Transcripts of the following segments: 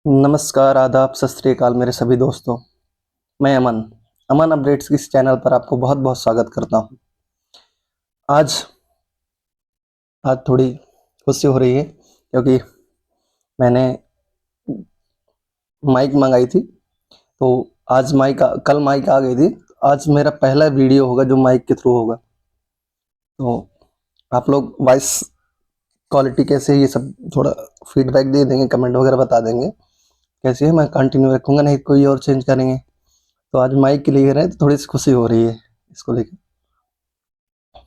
नमस्कार, आदाब, सत श्री अकाल मेरे सभी दोस्तों। मैं अमन, अमन अपडेट्स की इस चैनल पर आपको बहुत-बहुत स्वागत करता हूँ। आज आज थोड़ी खुशी हो रही है क्योंकि मैंने माइक मँगाई थी, तो आज कल माइक आ गई थी। आज मेरा पहला वीडियो होगा जो माइक के थ्रू होगा। तो आप लोग वॉइस क्वालिटी कैसे है ये सब थोड़ा फीडबैक दे देंगे, कमेंट वगैरह बता देंगे कैसी है। मैं कंटिन्यू रखूँगा, नहीं कोई और चेंज करेंगे। तो आज माइक के लिए रहे तो थोड़ी-सी खुशी हो रही है इसको लेके।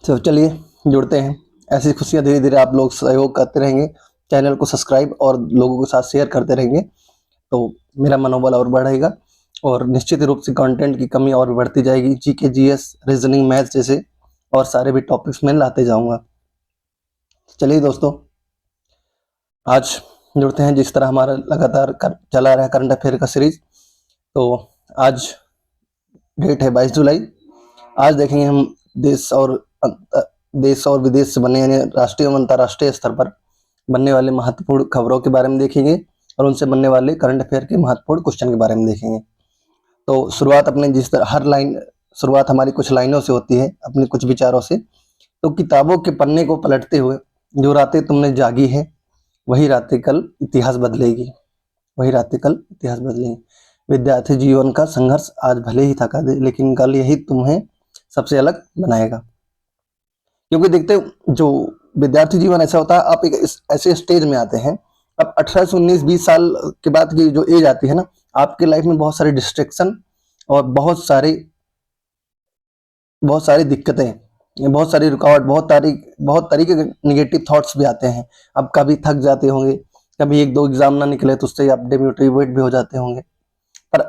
तो चलिए जुड़ते हैं। ऐसी खुशियाँ धीरे-धीरे आप लोग सहयोग करते रहेंगे, चैनल को सब्सक्राइब और लोगों के साथ शेयर करते रहेंगे, तो मेरा मनोबल और बढ़ेगा और निश्चित रूप से कंटेंट की कमी और भी बढ़ती जाएगी। जीके, जीएस, रीजनिंग, मैथ्स जैसे और सारे भी टॉपिक्स मैं लाते जाऊँगा। चलिए दोस्तों, आज जुड़ते हैं। जिस तरह हमारा लगातार चला रहा है करंट अफेयर का सीरीज, तो आज डेट है 22 जुलाई। आज देखेंगे हम देश और विदेश से बनने यानी राष्ट्रीय एवं अंतर्राष्ट्रीय स्तर पर बनने वाले महत्वपूर्ण खबरों के बारे में देखेंगे और उनसे बनने वाले करंट अफेयर के महत्वपूर्ण क्वेश्चन के बारे में देखेंगे। तो शुरुआत अपने जिस तरह शुरुआत हमारी कुछ लाइनों से होती है, अपने कुछ विचारों से। तो किताबों के पन्ने को पलटते हुए जो रातें तुमने जागी है, वही रातें कल इतिहास बदलेगी, वही रातें कल इतिहास बदलेगी। विद्यार्थी जीवन का संघर्ष आज भले ही थका दे, लेकिन कल यही तुम्हें सबसे अलग बनाएगा। क्योंकि देखते हो, जो विद्यार्थी जीवन ऐसा होता है, आप एक ऐसे स्टेज में आते हैं। अब 18 से 19-20 साल के बाद की जो एज आती है ना, आपके लाइफ में बहुत सारे डिस्ट्रैक्शन और बहुत सारी दिक्कतें, बहुत सारी रुकावट, बहुत तरीके के निगेटिव थॉट्स भी आते हैं। अब कभी थक जाते होंगे, कभी एक दो एग्जाम ना निकले तो उससे आप डिमोटिवेट भी हो जाते होंगे। पर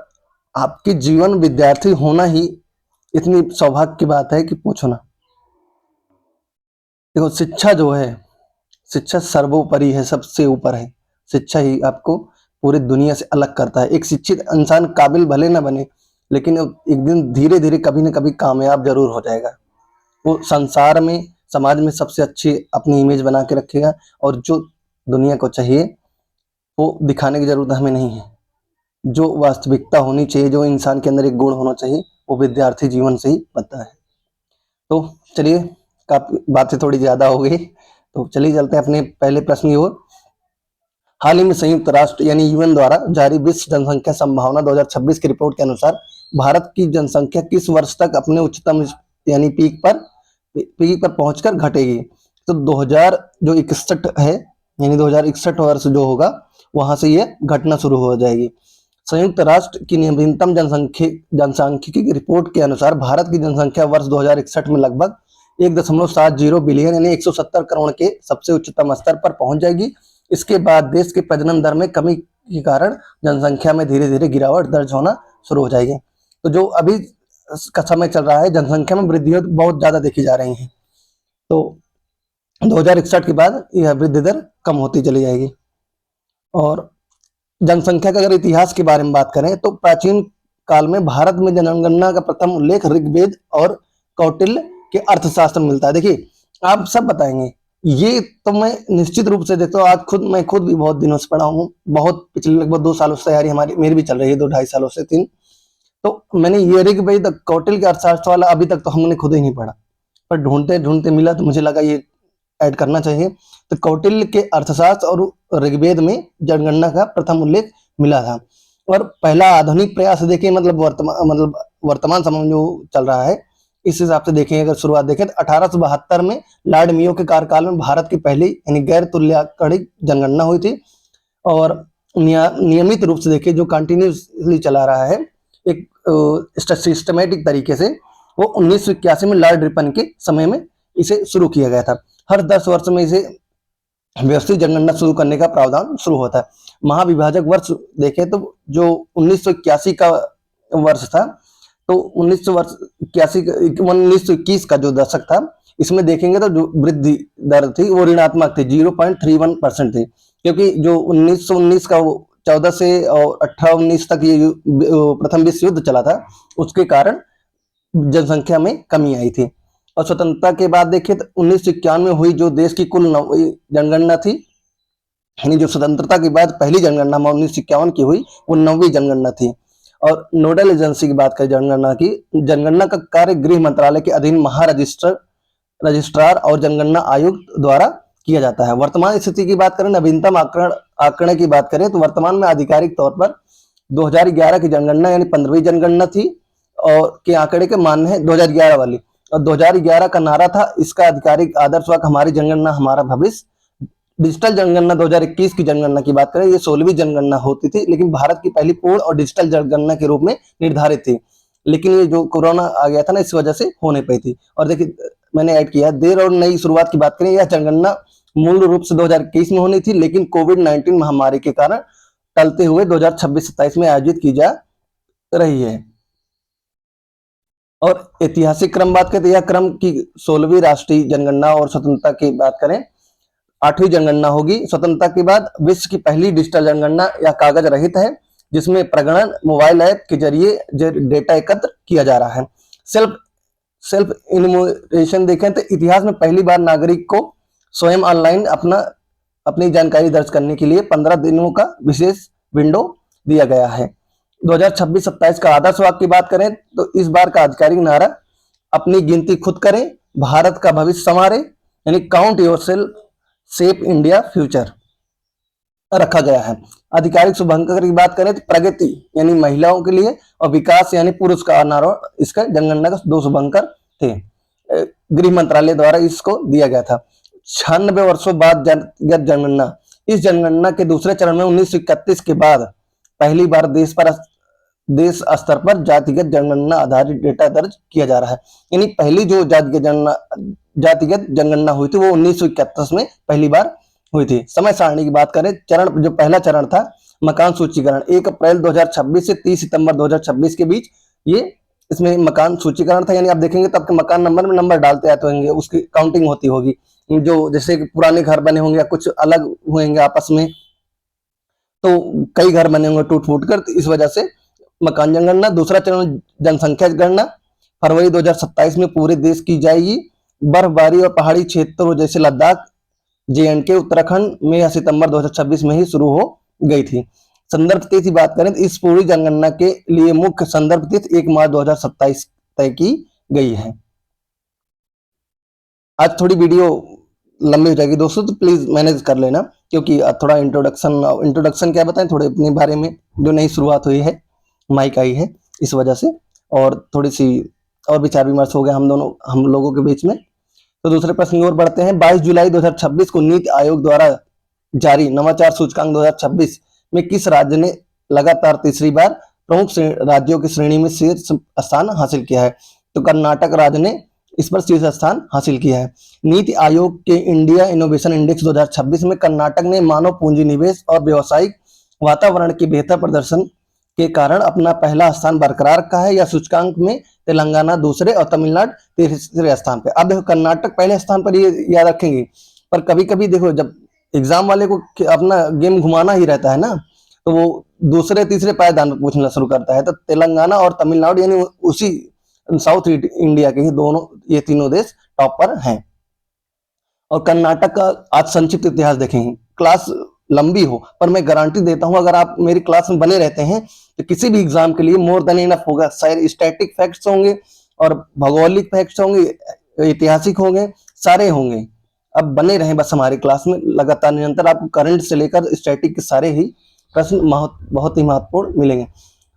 आपके जीवन विद्यार्थी होना ही इतनी सौभाग्य की बात है कि पूछो ना। देखो, शिक्षा जो है, शिक्षा सर्वोपरि है, सबसे ऊपर है। शिक्षा ही आपको पूरी दुनिया से अलग करता है। एक शिक्षित इंसान काबिल भले ना बने, लेकिन एक दिन धीरे धीरे कभी ना कभी कामयाब जरूर हो जाएगा। वो संसार में, समाज में सबसे अच्छी अपनी इमेज बना के रखेगा और जो दुनिया को चाहिए वो दिखाने की जरूरत हमें नहीं है। जो वास्तविकता होनी चाहिए, जो इंसान के अंदर एक गुण होना चाहिए, वो विद्यार्थी जीवन से ही बनता है। तो चलिए, काफी बातें थोड़ी ज्यादा हो गई, तो चलिए चलते हैं अपने पहले प्रश्न की ओर। हाल ही में संयुक्त राष्ट्र यानी यूएन द्वारा जारी विश्व जनसंख्या संभावना 2026 की रिपोर्ट के अनुसार भारत की जनसंख्या किस वर्ष तक अपने उच्चतम यानी पीक पर पहुंचकर घटेगी। तो 2000 जो 61 है, यानी 2061 वर्ष जो होगा, वहां से ये घटना शुरू हो जाएगी। संयुक्त राष्ट्र की नवीनतम जनसांख्यिकी की रिपोर्ट के अनुसार भारत की जनसंख्या वर्ष 2061 में लगभग 1.70 बिलियन यानी 170 करोड़ के सबसे उच्चतम स्तर पर पहुंच जाएगी। इसके बाद देश के प्रजनन दर में कमी के कारण जनसंख्या में धीरे धीरे गिरावट दर्ज होना शुरू हो जाएगी। तो जो अभी का समय चल रहा है, जनसंख्या में वृद्धि बहुत ज्यादा देखी जा रही है। तो 2061 के बाद यह वृद्धि दर कम होती चली जाएगी। और जनसंख्या का अगर इतिहास के बारे में बात करें, तो प्राचीन काल में भारत में जनगणना का प्रथम उल्लेख ऋग्वेद और कौटिल्य के अर्थशास्त्र में मिलता है। देखिए, आप सब बताएंगे, ये तो मैं निश्चित रूप से देखता हूँ। आज मैं खुद भी बहुत दिनों से पढ़ा हूँ, बहुत पिछले लगभग 2 सालों से तैयारी मेरी भी चल रही है, 2-2.5 सालों से 3। तो मैंने ये ऋग्वेद कौटिल्य के अर्थशास्त्र वाला अभी तक तो हमने खुद ही नहीं पढ़ा, पर ढूंढते ढूंढते मिला तो मुझे लगा ये ऐड करना चाहिए। तो कौटिल्य के अर्थशास्त्र और ऋग्वेद में जनगणना का प्रथम उल्लेख मिला था। और पहला आधुनिक प्रयास देखें, मतलब वर्तमान समय में जो चल रहा है, इस हिसाब से देखें, अगर शुरुआत देखें तो 1872 में लॉर्ड मियो के कार्यकाल में भारत की पहली यानी गैर तुल्यकालिक जनगणना हुई थी। और नियमित रूप से देखें, जो कंटिन्यूसली चला रहा है एक सिस्टमेटिक तरीके से, वो 1981 में लॉर्ड रिपन के समय में इसे शुरू किया गया था। हर 10 वर्ष में इसे व्यवस्थित जनगणना शुरू करने का प्रावधान शुरू होता है। महाविभाजक वर्ष देखें तो जो 1981 का वर्ष था, तो 1921 का जो दशक था, इसमें देखेंगे तो जो वृद्धि दर थी वो ऋणात्मक थी, 0.31% थी। क्योंकि जो 1919 का 14 से और 18-19 तक ये प्रथम विश्व युद्ध चला था, उसके कारण जनसंख्या में कमी आई थी। और स्वतंत्रता के बाद देखें तो 1991 में हुई जो देश की कुल जनगणना थी, यानी जो स्वतंत्रता के बाद पहली जनगणना 1951 की हुई, वो 9वीं जनगणना थी। और नोडल एजेंसी की बात करें जनगणना की, जनगणना का कार्य गृह मंत्रालय के अधीन रजिस्ट्रार और जनगणना आयुक्त द्वारा किया जाता है। वर्तमान स्थिति की बात करें, नवीनतम आंकड़े की बात करें तो वर्तमान में आधिकारिक तौर पर 2011 की जनगणना यानी 15वीं जनगणना थी और के आंकड़े के मान्य है 2011 वाली, और 2011 का नारा था इसका आधिकारिक आदर्श वाक्य हमारी जनगणना हमारा भविष्य। डिजिटल जनगणना 2021 की जनगणना की बात करें, ये 16वीं जनगणना होती थी, लेकिन भारत की पहली पूर्ण और डिजिटल जनगणना के रूप में निर्धारित थी, लेकिन ये जो कोरोना आ गया था ना, इस वजह से हो नहीं पाई थी। और देखिए मैंने ऐड किया देर और नई शुरुआत की बात करें, यह जनगणना मूल रूप से 2021 में होनी थी, लेकिन कोविड-19 महामारी के कारण टलते हुए 2026-27 में आयोजित की जा रही है। और ऐतिहासिक क्रम बात करें तो यह क्रम की 16वीं राष्ट्रीय जनगणना और स्वतंत्रता की बात करें 8वीं जनगणना होगी। स्वतंत्रता के बाद विश्व की पहली डिजिटल जनगणना या कागज रहित है, जिसमें प्रगणन मोबाइल ऐप के जरिए डेटा एकत्र किया जा रहा है। सेल्फ इन्यूमरेशन देखें तो इतिहास में पहली बार नागरिक को स्वयं ऑनलाइन अपनी जानकारी दर्ज करने के लिए 15 दिनों का विशेष विंडो दिया गया है। 2026-27 का आदर्श वाक्य की बात करें तो इस बार का आधिकारिक नारा अपनी गिनती खुद करें, भारत का भविष्य संवारे, यानी count yourself shape India future रखा गया है। आधिकारिक शुभंकर की बात करें तो प्रगति यानी महिलाओं के लिए और विकास यानी पुरुष का नारा, इसका जनगणना का 2 शुभंकर थे। गृह मंत्रालय द्वारा इसको दिया गया था। 96 वर्षों बाद जातिगत जनगणना, इस जनगणना के दूसरे चरण में 1931 के बाद पहली बार देश स्तर पर जातिगत जनगणना आधारित डेटा दर्ज किया जा रहा है। यानी पहली जो जातिगत जनगणना हुई थी वो 1931 में पहली बार हुई थी। समय सारणी की बात करें, चरण जो पहला चरण था मकान सूचीकरण 1 अप्रैल 2026 से 30 सितंबर 2026 के बीच ये इसमें मकान सूचीकरण था, यानी आप देखेंगे तो आपके मकान नंबर में नंबर डालते आते होंगे, उसकी काउंटिंग होती होगी। जो जैसे पुराने घर बने होंगे या कुछ अलग हुएंगे आपस में, तो कई घर बने होंगे टूट फूट कर, तो इस वजह से मकान जनगणना। दूसरा चरण जनसंख्या गणना फरवरी 2027 में पूरे देश की जाएगी। बर्फबारी और पहाड़ी क्षेत्रों जैसे लद्दाख, JNK, उत्तराखंड में या सितंबर 2026 में ही शुरू हो गई थी। संदर्भ तिथि की बात करें तो इस पूरी जनगणना के लिए मुख्य संदर्भ तिथि 1 मार्च 2027 तय की गई है। आज थोड़ी वीडियो लंबी हो जाएगी दोस्तों, तो प्लीज मैनेज कर लेना, क्योंकि थोड़ा इंट्रोडक्शन क्या बताएं थोड़े अपने बारे में, जो नई शुरुआत हुई है, माइक आई है, इस वजह से, और थोड़ी सी और विचार विमर्श हो गया हम लोगों के बीच में। तो दूसरे प्रश्न की ओर बढ़ते हैं। 22 जुलाई 2026 को नीति आयोग द्वारा जारी नवाचार सूचकांक 2026 में किस राज्य ने लगातार तीसरी बार प्रमुख राज्यों की श्रेणी में शीर्ष स्थान हासिल किया है? तो कर्नाटक राज्य ने इस पर शीर्ष स्थान हासिल किया है। नीति आयोग के इंडिया इनोवेशन इंडेक्स 2026 में कर्नाटक ने मानव पूंजी निवेश और व्यावसायिक वातावरण के बेहतर प्रदर्शन के कारण अपना पहला स्थान बरकरार रखा है। या सूचकांक में तेलंगाना दूसरे और तमिलनाडु तीसरे स्थान पे। अब देखो कर्नाटक पहले स्थान पर, ये याद रखेंगे, पर कभी कभी देखो जब एग्जाम वाले को अपना गेम घुमाना ही रहता है ना, तो वो दूसरे तीसरे पायदान पर पूछना शुरू करता है। तो तेलंगाना और तमिलनाडु यानी उसी साउथ इंडिया के ही दोनों, ये तीनों देश टॉप पर हैं। और कर्नाटक का आज संक्षिप्त इतिहास देखेंगे। क्लास लंबी हो, पर मैं गारंटी देता हूं अगर आप मेरी क्लास में बने रहते हैं तो किसी भी एग्जाम के लिए मोर देन इनफ होगा। सारे स्टैटिक फैक्ट्स होंगे और भौगोलिक फैक्ट्स होंगे, ऐतिहासिक होंगे, सारे होंगे। अब बने रहें बस हमारी क्लास में लगातार निरंतर, आपको करंट से लेकर स्टैटिक के सारे ही प्रश्न बहुत ही महत्वपूर्ण मिलेंगे।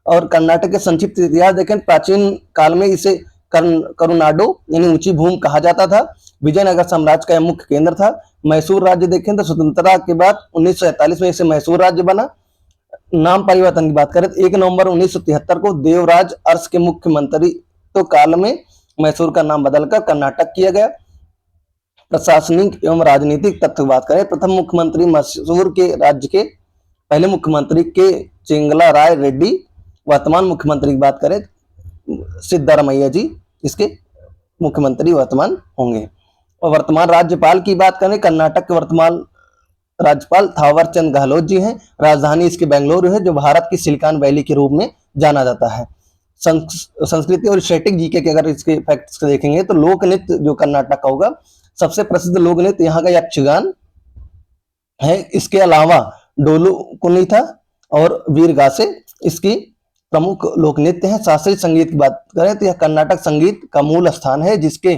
और कर्नाटक के संक्षिप्त इतिहास देखें, प्राचीन काल में इसे करुनाडो यानी ऊंची भूमि कहा जाता था। विजयनगर साम्राज्य का यह मुख्य केंद्र था। मैसूर राज्य देखें तो स्वतंत्रता के बाद 1947 में इसे मैसूर राज्य बना। नाम परिवर्तन की बात करें तो 1 नवंबर 1973 को देवराज अर्स के मुख्यमंत्री तो काल में मैसूर का नाम बदलकर कर्नाटक किया गया। प्रशासनिक एवं राजनीतिक तथ्य बात करें, प्रथम मुख्यमंत्री मैसूर के राज्य के पहले मुख्यमंत्री के चिंगला राय रेड्डी। वर्तमान मुख्यमंत्री की बात करें सिद्धारमैया जी इसके मुख्यमंत्री वर्तमान होंगे। और वर्तमान राज्यपाल की बात करें, कर्नाटक के वर्तमान राज्यपाल थावर चंद गहलोत जी हैं। राजधानी इसकी बेंगलुरु है, जो भारत की सिलिकॉन वैली के रूप में जाना जाता है। संस्कृति और स्टैटिक जीके के अगर इसके फैक्ट्स देखेंगे तो लोक नृत्य जो कर्नाटक का होगा, सबसे प्रसिद्ध लोक नृत्य यहाँ का यक्षगान है। इसके अलावा डोलू कुनीथा और वीरगासे इसकी प्रमुख लोक नृत्य हैं। शास्त्रीय संगीत की बात करें तो यह कर्नाटक संगीत का मूल स्थान है, जिसके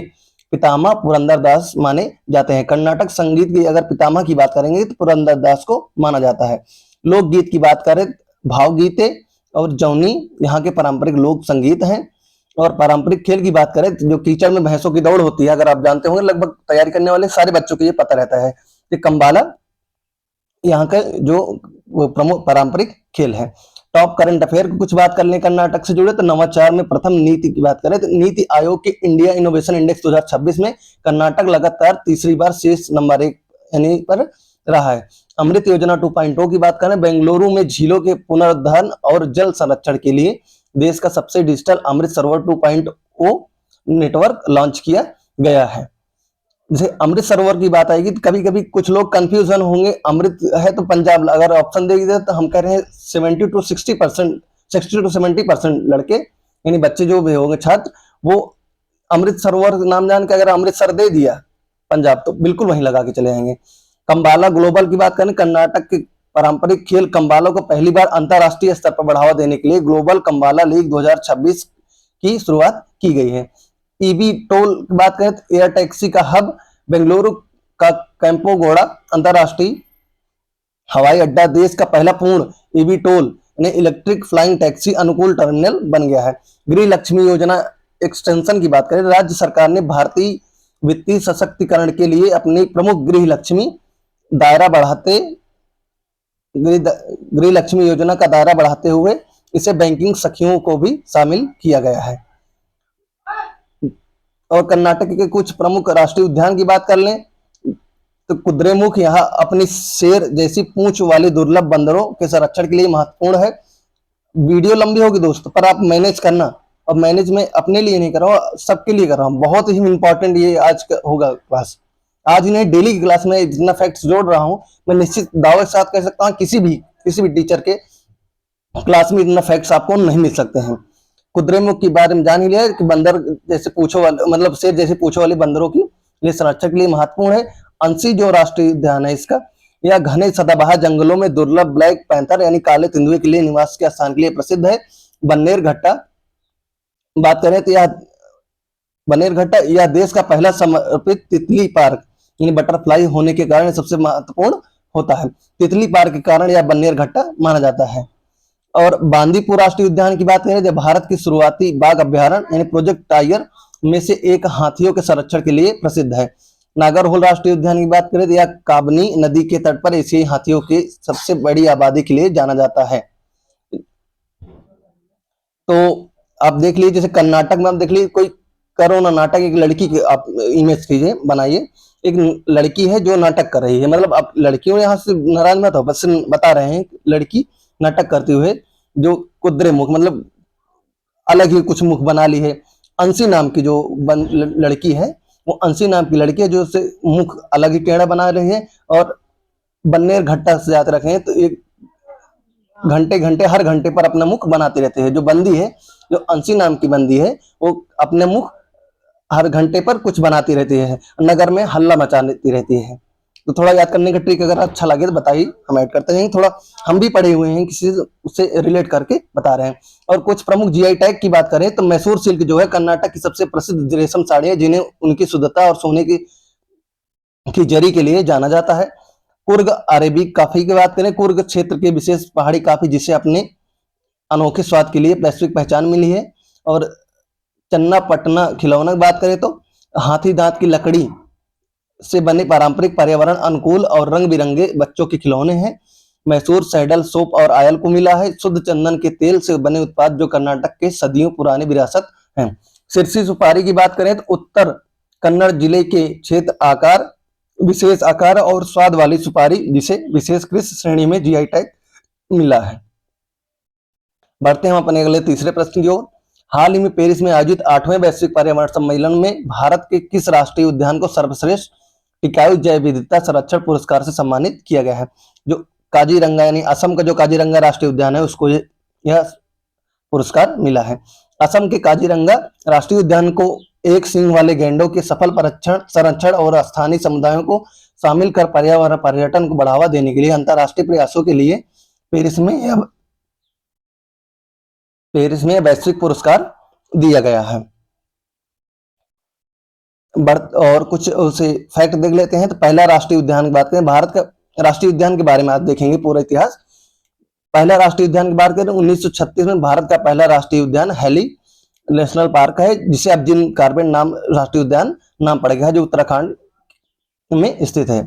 पितामह पुरंदरदास माने जाते हैं। कर्नाटक संगीत की अगर पितामह की बात करेंगे तो पुरंदरदास को माना जाता है। लोकगीत की बात करें, भावगीते और जौनी यहाँ के पारंपरिक लोक संगीत हैं। और पारंपरिक खेल की बात करें तो जो कीचड़ में भैंसों की दौड़ होती है, अगर आप जानते होंगे, लगभग तैयारी करने वाले सारे बच्चों को ये पता रहता है कि कंबाला यहाँ का जो प्रमुख पारंपरिक खेल है। टॉप करंट अफेयर की कुछ बात कर लें कर्नाटक से जुड़े तो नवाचार में प्रथम नीति की बात करें तो नीति आयोग के इंडिया इनोवेशन इंडेक्स 2026 में कर्नाटक लगातार तीसरी बार शीर्ष नंबर 1 यानी पर रहा है। अमृत योजना 2.0 की बात करें, बेंगलुरु में झीलों के पुनरुद्धार और जल संरक्षण के लिए देश का सबसे digital Amrit Sarovar 2.0 network launch किया गया है। जैसे अमृत सरोवर की बात आएगी तो कभी कभी कुछ लोग कंफ्यूजन होंगे, अमृत है तो पंजाब, अगर ऑप्शन देगी तो हम कह रहे हैं 70 to 60%, 60 to 70% लड़के यानी बच्चे जो भी होंगे छात्र, वो अमृत सरोवर नाम जान के अगर अमृतसर दे दिया पंजाब तो बिल्कुल वहीं लगा के चले जाएंगे। कंबाला ग्लोबल की बात करें, कर्नाटक के पारंपरिक खेल कंबाला को पहली बार अंतरराष्ट्रीय स्तर पर बढ़ावा देने के लिए ग्लोबल कंबाला लीग 2026 की शुरुआत की गई है। ईवी टोल की बात करें तो एयर टैक्सी का हब बेंगलुरु का कैंपोगोड़ा अंतरराष्ट्रीय हवाई अड्डा देश का पहला पूर्ण ईवी टोल यानी इलेक्ट्रिक फ्लाइंग टैक्सी अनुकूल टर्मिनल बन गया है। गृह लक्ष्मी योजना एक्सटेंशन की बात करें, राज्य सरकार ने भारतीय वित्तीय सशक्तिकरण के लिए अपनी प्रमुख गृह लक्ष्मी योजना का दायरा बढ़ाते हुए इसे बैंकिंग सखियों को भी शामिल किया गया है। और कर्नाटक के कुछ प्रमुख राष्ट्रीय उद्यान की बात कर लें तो कुद्रेमुख यहाँ अपनी शेर जैसी पूंछ वाली दुर्लभ बंदरों के संरक्षण के लिए महत्वपूर्ण है। वीडियो लंबी होगी दोस्तों, पर आप मैनेज करना, और मैनेज में अपने लिए नहीं कर रहा हूँ, सबके लिए कर रहा हूँ। बहुत ही इंपॉर्टेंट ये आज का होगा क्लास। आज नहीं, डेली की क्लास में जितना फैक्ट्स जोड़ रहा हूँ, मैं निश्चित दावे के साथ कह सकता हूँ किसी भी टीचर के क्लास में इतना फैक्ट्स आपको नहीं मिल सकते हैं। कुद्रेमुख के बारे में जान ही लिया कि बंदर जैसे पूछो वाले, मतलब शेर जैसे पूछो वाले बंदरों की लिए संरक्षण के लिए महत्वपूर्ण है। अंसी जो राष्ट्रीय उद्यान है इसका, यह घने सदाबहार जंगलों में दुर्लभ ब्लैक पैंथर यानी काले तेंदुए के लिए निवास के स्थान के लिए प्रसिद्ध है। बन्नेरघट्टा बात करें तो यह बन्नेरघट्टा यह देश का पहला समर्पित तितली पार्क यानी बटरफ्लाई होने के कारण सबसे महत्वपूर्ण होता है। तितली पार्क के कारण यह बन्नेरघट्टा माना जाता है। और बांदीपुर राष्ट्रीय उद्यान की बात करें तो भारत की शुरुआती बाघ अभ्यारण्य यानी प्रोजेक्ट टाइगर में से एक हाथियों के संरक्षण के लिए प्रसिद्ध है। नागरहोल राष्ट्रीय उद्यान की बात करें तो यह काबनी नदी के तट पर एशियाई हाथियों की सबसे बड़ी आबादी के लिए जाना जाता है। तो आप देख लीजिए, जैसे कर्नाटक में आप देख लीजिए, कोई करो नाटक, एक लड़की की आप इमेज कीजिए, बनाइए, एक लड़की है जो नाटक कर रही है, मतलब आप लड़कियों यहाँ से नाराज मत हो, बस बता रहे हैं लड़की नाटक करते हुए जो कुद्रे मुख मतलब अलग ही कुछ मुख बना ली है। अंशी नाम की जो लड़की है, वो अंशी नाम की लड़की है जो उससे मुख अलग ही टेढ़ा बना रही है और बन्नेरघट्टा से जाते रखे हैं तो एक घंटे घंटे हर घंटे पर अपना मुख बनाते रहते हैं। जो बंदी है, जो अंशी नाम की बंदी है, वो अपने मुख हर घंटे पर कुछ बनाती रहती है, नगर में हल्ला मचाती रहती है। तो थोड़ा याद करने का ट्रिक अगर अच्छा लगे तो बताइए, हम ऐड करते हैं। थोड़ा हम भी पढ़े हुए हैं, किसी उससे रिलेट करके बता रहे हैं। और कुछ प्रमुख जीआई टैग की बात करें तो मैसूर सिल्क जो है कर्नाटक की सबसे प्रसिद्ध रेशम साड़ी है, जिन्हें उनकी शुद्धता और सोने की जरी के लिए जाना जाता है। कुर्ग अरेबिक कॉफी की बात करें, कुर्ग क्षेत्र के विशेष पहाड़ी कॉफी जिसे अपने अनोखे स्वाद के लिए वैश्विक पहचान मिली है। और चन्ना पटना खिलौना की बात करें तो हाथी दांत की लकड़ी से बने पारंपरिक पर्यावरण अनुकूल और रंग बिरंगे बच्चों के खिलौने हैं। मैसूर सैडल सोप और आयल को मिला है। शुद्ध चंदन के तेल से बने उत्पाद जो कर्नाटक के सदियों पुरानी विरासत हैं। सिरसी सुपारी की बात करें तो उत्तर कन्नड़ जिले के क्षेत्र विशेष आकार और स्वाद वाली सुपारी जिसे विशेष कृषि श्रेणी में जीआई टैग मिला है। बढ़ते हैं हम अपने अगले तीसरे प्रश्न की ओर। हाल ही में पेरिस में आयोजित 8वें वैश्विक पर्यावरण सम्मेलन में भारत के किस राष्ट्रीय उद्यान को सर्वश्रेष्ठ टिकाऊ जैव विविधता संरक्षण पुरस्कार से सम्मानित किया गया है? जो काजीरंगा यानी असम का जो काजीरंगा राष्ट्रीय उद्यान है उसको यह पुरस्कार मिला है। असम के काजीरंगा राष्ट्रीय उद्यान को एक सींग वाले गैंडों के सफल संरक्षण और स्थानीय समुदायों को शामिल कर पर्यावरण पर्यटन को बढ़ावा देने के लिए अंतर्राष्ट्रीय प्रयासों के लिए पेरिस में वैश्विक पुरस्कार दिया गया है। और कुछ उसे फैक्ट देख लेते हैं। तो पहला राष्ट्रीय उद्यान की बात करें, भारत का राष्ट्रीय उद्यान के बारे में आप देखेंगे पूरा इतिहास। पहला राष्ट्रीय उद्यान की बात करें 1936 में भारत का पहला राष्ट्रीय उद्यान हैली नेशनल पार्क है, जिसे अब जिम कॉर्बेट नाम राष्ट्रीय उद्यान नाम पड़ गया है, जो उत्तराखंड में स्थित है।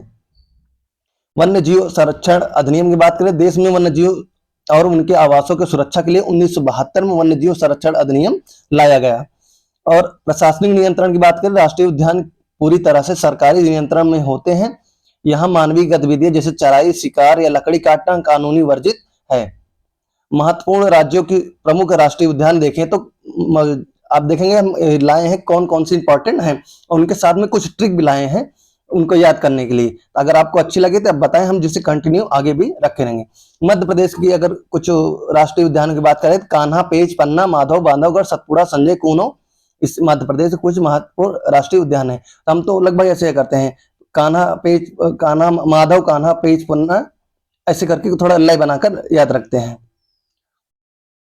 वन्य जीव संरक्षण अधिनियम की बात करें, देश में वन्य जीव और उनके आवासों की सुरक्षा के लिए 1972 में वन्य जीव संरक्षण अधिनियम लाया गया। और प्रशासनिक नियंत्रण की बात करें, राष्ट्रीय उद्यान पूरी तरह से सरकारी नियंत्रण में होते हैं। यहाँ मानवीय गतिविधियां जैसे चराई, शिकार या लकड़ी काटना कानूनी वर्जित है। महत्वपूर्ण राज्यों की प्रमुख राष्ट्रीय उद्यान देखें तो आप देखेंगे हम लाए हैं कौन कौन सी इंपॉर्टेंट हैं, और उनके साथ में कुछ ट्रिक भी लाए हैं उनको याद करने के लिए। अगर आपको अच्छी लगे तो आप बताएं, हम जिसे कंटिन्यू आगे भी रखे रहेंगे। मध्य प्रदेश की अगर कुछ राष्ट्रीय उद्यान की बात करें तो कान्हा, पेंच, पन्ना, माधव, बांधवगढ़, सतपुड़ा, संजय, कूनो इस मध्य प्रदेश के कुछ महत्वपूर्ण राष्ट्रीय उद्यान है। हम तो लगभग ऐसे करते हैं, कान्हा, पेंच, कान्हा, माधव, कान्हा, पेंच, पन्ना, ऐसे करके थोड़ा लय बनाकर याद रखते हैं।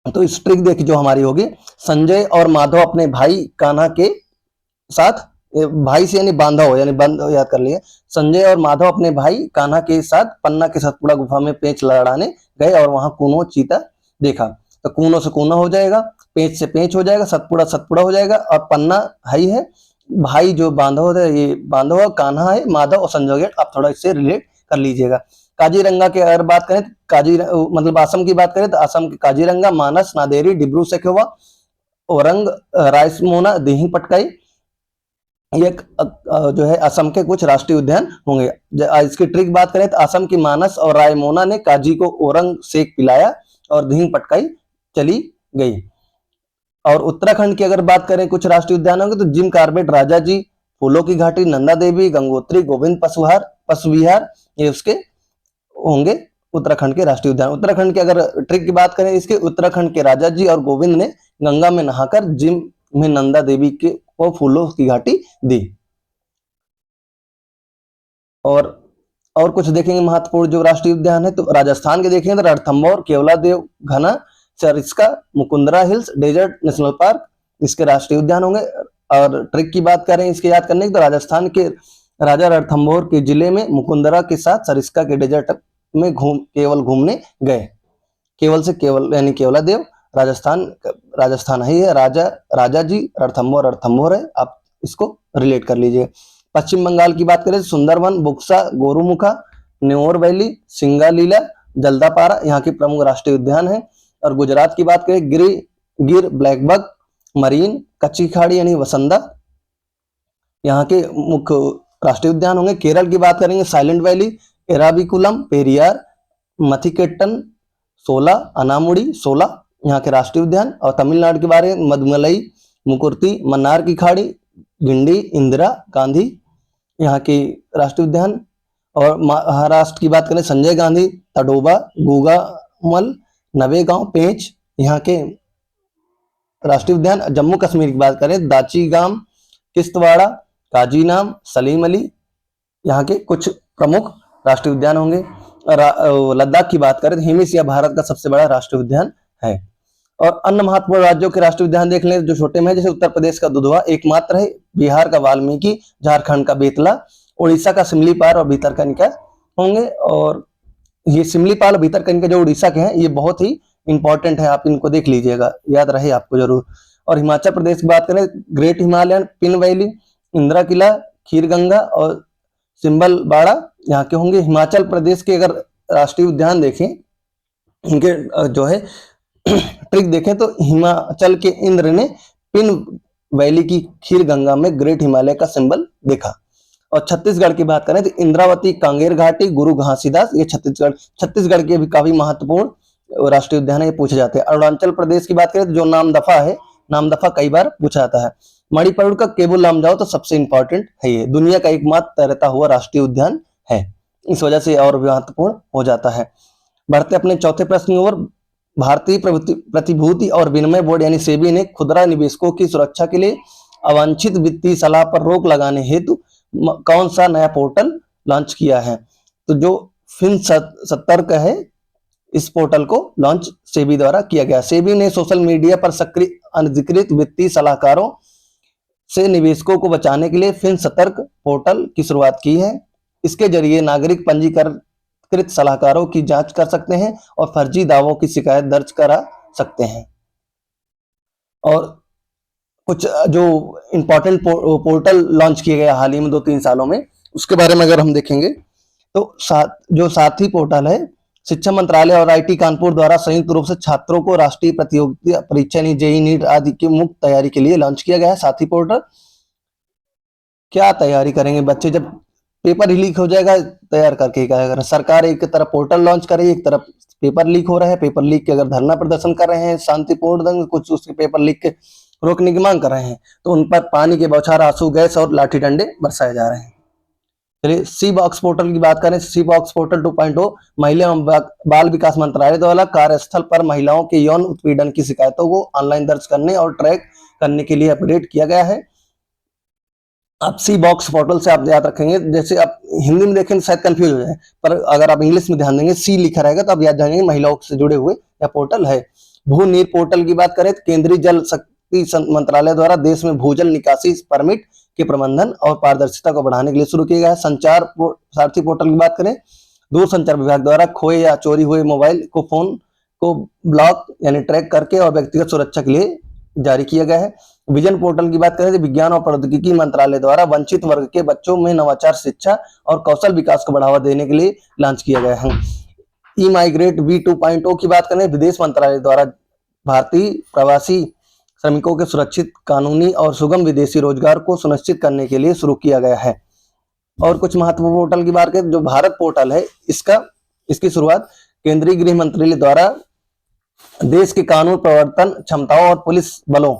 तो इस ट्रिक देखिए जो हमारी होगी, संजय और माधव अपने भाई कान्हा के साथ, भाई से यानी बांधव, यानी बंध याद कर लिए, संजय और माधव अपने भाई कान्हा के साथ पन्ना के सतपुड़ा गुफा में पेंच लड़ाने गए और वहां कूनो चीता देखा। तो कूनो से कूनो हो जाएगा, पेंच से पेंच हो जाएगा, सतपुड़ा सतपुड़ा हो जाएगा, और पन्ना हाई है, भाई जो बांधव है ये बांधव, कान्हा है, माधव और संजय। आप थोड़ा इससे रिलेट कर लीजिएगा। काजीरंगा की अगर बात करें, मतलब असम की बात करें तो असम के काजीरंगा, मानस, नादेरी, डिब्रू सैखोवा, औरंग, रायसमोना, दिहिंग पटकाई, ये जो है असम के कुछ राष्ट्रीय उद्यान होंगे। इसकी ट्रिक बात करें तो असम की मानस और रायमोना ने काजी को औरंग सेक पिलाया और दिहिंग पटकाई चली गई। और उत्तराखंड की अगर बात करें कुछ राष्ट्रीय उद्यान होंगे तो जिम कॉर्बेट, राजा जी, फूलों की घाटी, नंदा देवी, गंगोत्री, गोविंद पशु विहार, ये उसके होंगे उत्तराखंड के राष्ट्रीय उद्यान। उत्तराखंड की अगर ट्रिक की बात करें इसके, उत्तराखंड के राजा जी और गोविंद ने गंगा में नहाकर जिम में नंदा देवी के को फूलों की घाटी दी। और कुछ देखेंगे महत्वपूर्ण जो राष्ट्रीय उद्यान है, तो राजस्थान के देखेंगे तो Ranthambore, Keoladeo Ghana, Sariska, Mukundra hills desert national park इसके राष्ट्रीय उद्यान होंगे। और ट्रिक की बात करें इसके याद करने की, तो राजस्थान के राजा रणथंभौर के जिले में मुकुंदरा के साथ सरिस्का के डेजर्ट में केवल घूमने गए। केवल से केवल यानी केवलादेव, राजस्थान ही है, राजा जी, रणथंभौर है, आप इसको रिलेट कर लीजिए। पश्चिम बंगाल की बात करें, सुंदरवन, बुक्सा, गोरुमुखा, न्योर वैली, सिंगालीला, जल्दापारा यहाँ के प्रमुख राष्ट्रीय उद्यान है। और गुजरात की बात करें, गिर, ब्लैकबक, मरीन, कच्ची खाड़ी यानी वसंदा यहाँ के मुख्य राष्ट्रीय उद्यान होंगे। केरल की बात करेंगे, साइलेंट वैली, एराविकुलम, पेरियार, मथिकेट्टन, सोला, अनामुड़ी, सोला यहाँ के राष्ट्रीय उद्यान। और तमिलनाडु के बारे में मदुमलई, मुकुर्ती, मन्नार की खाड़ी, गिंडी, इंदिरा गांधी यहाँ के राष्ट्रीय उद्यान। और महाराष्ट्र की बात करें, संजय गांधी, तडोबा, गुगामल, नवेगांव, पेंच यहाँ के राष्ट्रीय उद्यान। जम्मू कश्मीर की बात करें, दाचीगाम, किश्तवाड़ा, काजीनाम, सलीम अली यहाँ के कुछ प्रमुख राष्ट्रीय उद्यान होंगे। लद्दाख की बात करें तो हिमिस यह भारत का सबसे बड़ा राष्ट्रीय उद्यान है। और अन्य महत्वपूर्ण राज्यों के राष्ट्रीय उद्यान देख लें जो छोटे में, जैसे उत्तर प्रदेश का दुधवा एकमात्र है, बिहार का वाल्मीकि, झारखंड का बेतला, उड़ीसा का सिमलीपाल और भीतरकनिका होंगे। और ये सिमलीपाल और भीतरकनिका जो उड़ीसा के हैं ये बहुत ही इंपॉर्टेंट है, आप इनको देख लीजिएगा, याद रहे आपको जरूर। और हिमाचल प्रदेश की बात करें, great Himalayan, Pin valley, Indira Kila, Kheerganga और सिंबल बाड़ा यहाँ के होंगे। हिमाचल प्रदेश के अगर राष्ट्रीय उद्यान देखें, इनके जो है ट्रिक देखें तो हिमाचल के इंद्र ने पिन वैली की खीर गंगा में ग्रेट हिमालय का सिंबल देखा। और छत्तीसगढ़ की बात करें तो इंद्रावती, कांगेर घाटी, गुरु घासीदास, ये छत्तीसगढ़ के भी काफी महत्वपूर्ण राष्ट्रीय उद्यान है, ये पूछे जाते हैं। अरुणाचल प्रदेश की बात करें तो जो नामदफा है, नामदफा कई बार पूछा जाता है। मणिपुर का केबुल लामजाओ तो सबसे इंपॉर्टेंट है, ये दुनिया का एकमात्र तैरता हुआ राष्ट्रीय उद्यान है, इस वजह से और महत्वपूर्ण हो जाता है। बढ़ते अपने चौथे प्रश्न की ओर, भारतीय प्रतिभूति और विनिमय बोर्ड यानी सेबी ने खुदरा निवेशकों की सुरक्षा के लिए अवांछित वित्तीय सलाह पर रोक लगाने हेतु कौन सा नया पोर्टल लॉन्च किया है। तो जो फिन सतर्क है, इस पोर्टल को लॉन्च सेबी द्वारा किया गया। सेबी ने सोशल मीडिया पर सक्रिय अनधिकृत वित्तीय सलाहकारों से निवेशकों को बचाने के लिए फिन सतर्क पोर्टल की शुरुआत की है। इसके जरिए नागरिक पंजीकृत सलाहकारों की जांच कर सकते हैं और फर्जी दावों की शिकायत दर्ज करा सकते हैं। और कुछ जो इंपॉर्टेंट पोर्टल लॉन्च किए गए हाल ही में 2-3 सालों में, उसके बारे में अगर हम देखेंगे तो जो साथी पोर्टल है, शिक्षा मंत्रालय और आईटी कानपुर द्वारा संयुक्त रूप से छात्रों को राष्ट्रीय प्रतियोगिता परीक्षा यानी जेईई नीट आदि की मुफ्त तैयारी के लिए लॉन्च किया गया है। साथी पोर्टल क्या तैयारी करेंगे बच्चे, जब पेपर ही लीक हो जाएगा तैयार करके क्या करें। सरकार एक तरफ पोर्टल लॉन्च कर रही है, एक तरफ पेपर लीक हो रहा है। पेपर लीक के अगर धरना प्रदर्शन कर रहे हैं शांतिपूर्ण ढंग, कुछ उसके पेपर लीक के रोकने की मांग कर रहे हैं, तो उन पर पानी के बौछार, आंसू गैस और लाठी डंडे बरसाए जा रहे हैं। चलिए सी बॉक्स पोर्टल की बात करें। सी बॉक्स पोर्टल 2.0 महिला एवं बाल विकास मंत्रालय द्वारा कार्यस्थल पर महिलाओं के यौन उत्पीड़न की शिकायतों को ऑनलाइन दर्ज करने और ट्रैक करने के लिए अपडेट किया गया है। आप सी बॉक्स पोर्टल से आप याद रखेंगे, जैसे आप हिंदी में देखें तो शायद कंफ्यूज हो जाए, पर अगर आप इंग्लिश में ध्यान देंगे सी लिखा रहेगा तो आप याद जानेंगे महिलाओं से जुड़े हुए यह पोर्टल है। भू नीर पोर्टल की बात करें तो केंद्रीय जल शक्ति मंत्रालय द्वारा देश में भूजल निकासी परमिट के प्रबंधन और पारदर्शिता को बढ़ाने के लिए शुरू किया गया है। संचार सारथी पोर्टल की बात करें, दूरसंचार विभाग द्वारा खोए या चोरी हुए मोबाइल को फोन को ब्लॉक यानी ट्रैक करके और व्यक्तिगत सुरक्षा के लिए जारी किया गया है। विजन पोर्टल की बात करें तो विज्ञान और प्रौद्योगिकी मंत्रालय द्वारा वंचित वर्ग के बच्चों में नवाचार, शिक्षा और कौशल विकास को बढ़ावा देने के लिए लॉन्च किया गया है। ई माइग्रेट V2.0 की बात करें, विदेश मंत्रालय द्वारा भारतीय प्रवासी श्रमिकों के सुरक्षित, कानूनी और सुगम विदेशी रोजगार को सुनिश्चित करने के लिए शुरू किया गया है। और कुछ महत्वपूर्ण पोर्टल की बात करें, जो भारत पोर्टल है, इसकी शुरुआत केंद्रीय गृह मंत्रालय द्वारा देश के कानून प्रवर्तन क्षमताओं और पुलिस बलों